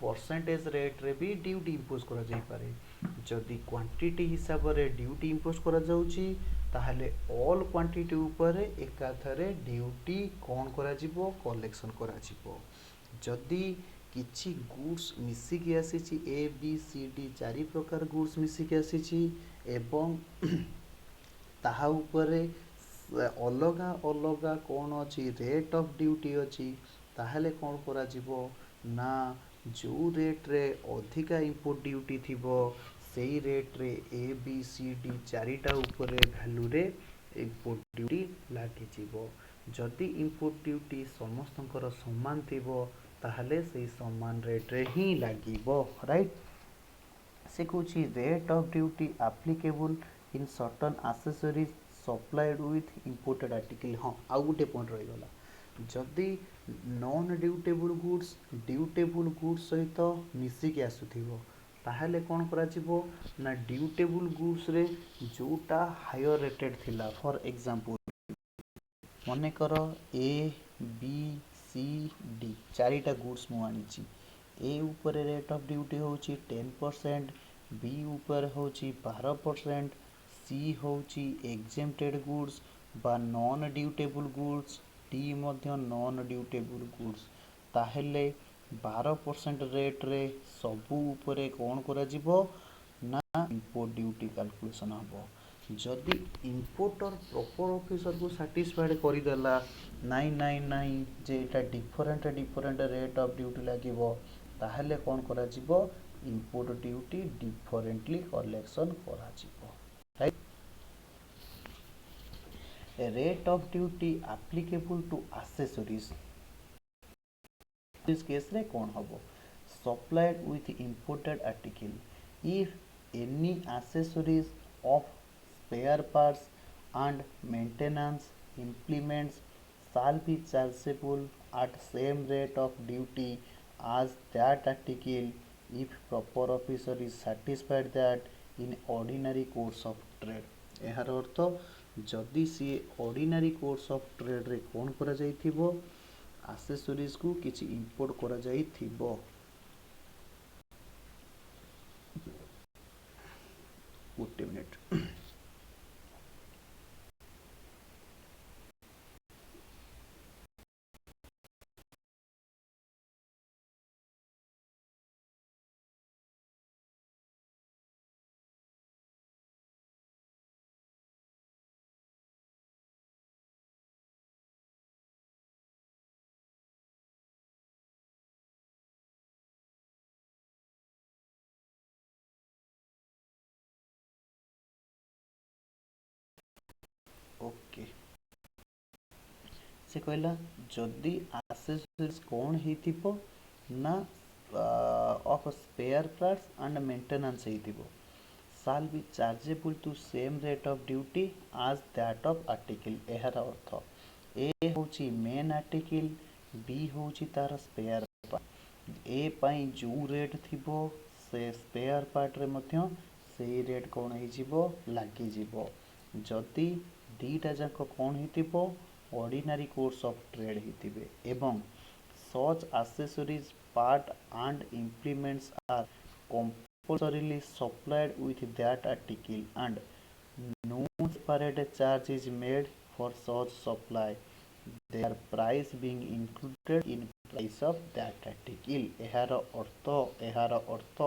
परसेंटेज रेट रे भी ड्यूटी इम्पोज करा जाई पारे जदि क्वांटिटी हिसाब रे ड्यूटी इम्पोज करा जाउची ताहले ऑल क्वांटिटी ऊपर एकाथरे ड्यूटी कोन करा जिवो कलेक्शन करा जिवो जदि किछि गुड्स मिसिकी आसीची ए बी सी डी चारि प्रकार गुड्स मिसिकी आसीची एवं ताहा ऊपर अलगा अलगा कौन अच्छी रेट ऑफ ड्यूटी अच्छी ताहले कौन करा जिवो ना जो रेट रे अधिका इंपोर्ट ड्यूटी थिबो सेई रेट रे ए बी सी डी चारिटा ऊपर वैल्यू रे इंपोर्ट ड्यूटी लागी जिवो जदि इंपोर्ट ड्यूटी समस्तंकर समान थिबो ताहले सेई समान रेट रे ही लागिबो राइट से कुछ rate of duty applicable in certain accessories supplied with imported article हाँ आउ गोटे पॉइंट रही गला जदि नॉन ड्यूटेबल गुड्स सहित मिसिकी आसुथिबो ताहले कौन करा जिवो ना ड्यूटेबल गुड्स रे जोटा हायर रेटेड थिला फॉर एग्जांपल मने कर ए बी सी डी चारिटा गुड्स मु आनिची ए ऊपर रेट ऑफ ड्यूटी होची 10% बी ऊपर होची 12% सी होची एग्जेम्प्टेड गुड्स बा नॉन ड्यूटेबल गुड्स डी मध्य नॉन ड्यूटेबल गुड्स ताहेले 12% रेट रे सबू ऊपर कौन करा जिवो ना इंपोर्ट ड्यूटी कैलकुलेशन हबो जदि इंपोर्टर प्रॉपर ऑफिसर को सैटिस्फाइड करिदेला नाई जे एटा डिफरेंट रेट ऑफ ड्यूटी लागिवो ताहेले कौन करा जिवो इंपोर्ट ड्यूटी डिफरेंटली कलेक्शन करा जिवो right a rate of duty applicable to accessories this case रे कौन हबो supplied with imported article if any accessories of spare parts and maintenance implements shall be chargeable at same rate of duty as that article if proper officer is satisfied that in ordinary course of trade। ଏହାର ଅର୍ଥ ଯଦି ସିଏ ordinary course of ଟ୍ରେଡ଼ରେ କ'ଣ କରାଯାଇଥିବ, ଆସେସରିଜକୁ କିଛି import କରାଯାଇଥିବ। ଗୋଟେ minute. Okay, से कहला जदि आसेसरीज कौन हेतिबो ना of spare parts and maintenance हेतिबो, shall be chargeable to same rate of duty as that of article। एहार अर्थ ए होची मेन आर्टिकल, बी होची तार स्पेयर पार्ट। ए पाई जो रेट थिबो से स्पेयर पार्ट रे मध्य से रेट कौन हेजिबो लागी जिवो। जदि दीटा जाक कौन हेतिबो ऑर्डिनरी कोर्स ऑफ ट्रेड हेतिबे एवं सच accessories part and implements are compulsorily supplied with that article and no separate charge is made for such supply, their price being included in price of that article। एहार अर्थ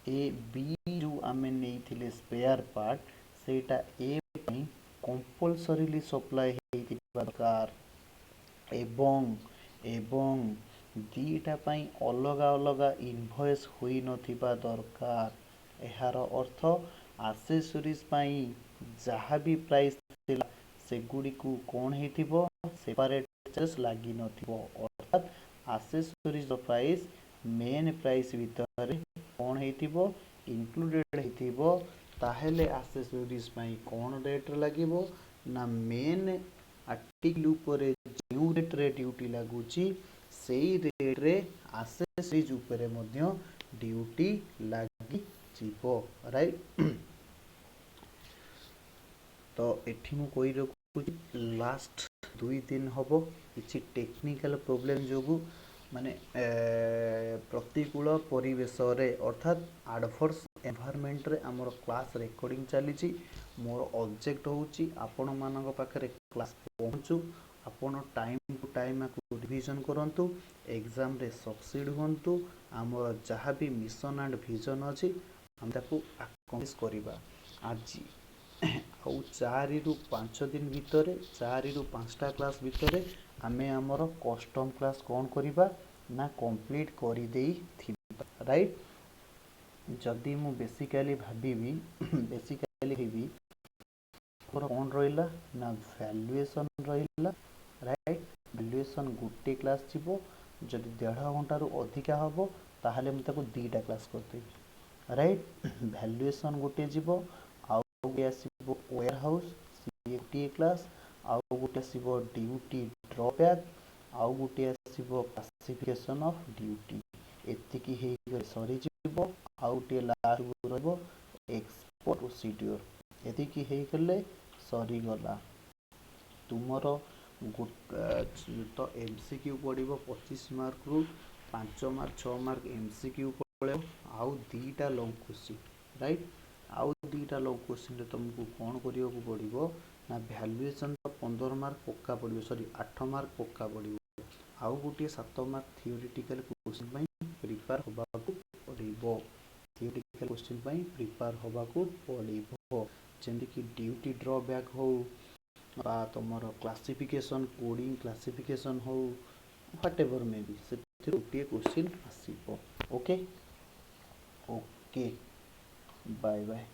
A B जो आमे नेइथिले spare part सेटा ए पई compulsorily supply हेइतिबा दरकार एवं दीटा पाई अलगा अलगा इनवॉइस होई नथिबा दरकार। एहार अर्थ आसेसरीज पाई जहाँ भी प्राइस थिला सेगुडी को कौन हेतिबो सेपरेट चार्जेस लागी नथिबो, अर्थात आसेसरीज प्राइस मेन प्राइस भितर कौन हेतिबो इंक्लूडेड हेतिबो। ताहेले आसेसरीज पाई कौन रेट लागिबो ना मेन आर्टिकल उपरे जो रेट रे ड्यूटी लागुची सेई रेट रे आसेसरीज उपरे मध्य ड्यूटी लागी जीवो, राइट। तो एठी मु कोई रखुची लास्ट 2 दिन हबो किछि टेक्निकल प्रॉब्लम जोगु माने प्रतिकूल परिवेश रे अर्थात एडवर्स एनवायरनमेंट रे हमर क्लास रिकॉर्डिंग चली। मोर ऑब्जेक्ट होची आपण मानक पाखरे क्लास पहुंचू, आपण टाइम टू टाइम को रिवीजन करंतु, एग्जाम रे सक्सीड होंतु। हमर जहाँ भी मिशन एंड विजन अछि हम ताको अकम्प्लिश करिबा। आज आउ 4 रु 5 दिन भितरे 4 रु 5टा क्लास भितरे आमे हमर कस्टम क्लास कौन करिबा ना कंप्लीट करि देई थिबा, राइट। जदि मु बेसिकली भाबीबी बेसिकली हेबी कौन रहिला ना वैल्यूएशन रहिला, राइट। वैल्यूएशन गोटे क्लास जीवो, जदि 1.5 घंटा रु अधिका हबो ताहले मु ताको 2टा क्लास करदेबी, राइट। वैल्यूएशन गोटे जीवो, आउ गोटे आसीबो वेयर हाउस गोटे क्लास, आउ गोटे आसीबो ड्यूटी ड्रॉबैक, आउ गोटे आसीबो क्लासिफिकेशन ऑफ ड्यूटी। एतिकी हे सरी जीवो, आउ गोटे लास्ट रहबो एक्सपोर्ट प्रोसीड्यूर। एतिकी हे गले सरी गला तुमर तो एमसीक्यू पड़िबो 25 मार्क रु 5 मार्क 6 मार्क एमसीक्यू पड़े, आउ 2टा लॉन्ग क्वेश्चन, राइट। आउ 2टा लॉन्ग क्वेश्चन रे तुमको कौन करियो को पड़िबो ना वैल्यूएशन 15 मार्क पक्का पड़िबो, सॉरी 8 मार्क पक्का पड़िबो, आउ गोटे 7 मार्क थियोरेटिकल क्वेश्चन पई प्रिपेयर होबाकू पड़िबो। थियोरेटिकल क्वेश्चन पई प्रिपेयर होबाकू पड़िबो, जेंति कि ड्यूटी ड्रॉबैक हो बा तुमर क्लासिफिकेशन कोडिंग क्लासिफिकेशन हो व्हाटएवर मे बी से गोटे क्वेश्चन आसीबो। Okay okay, bye bye.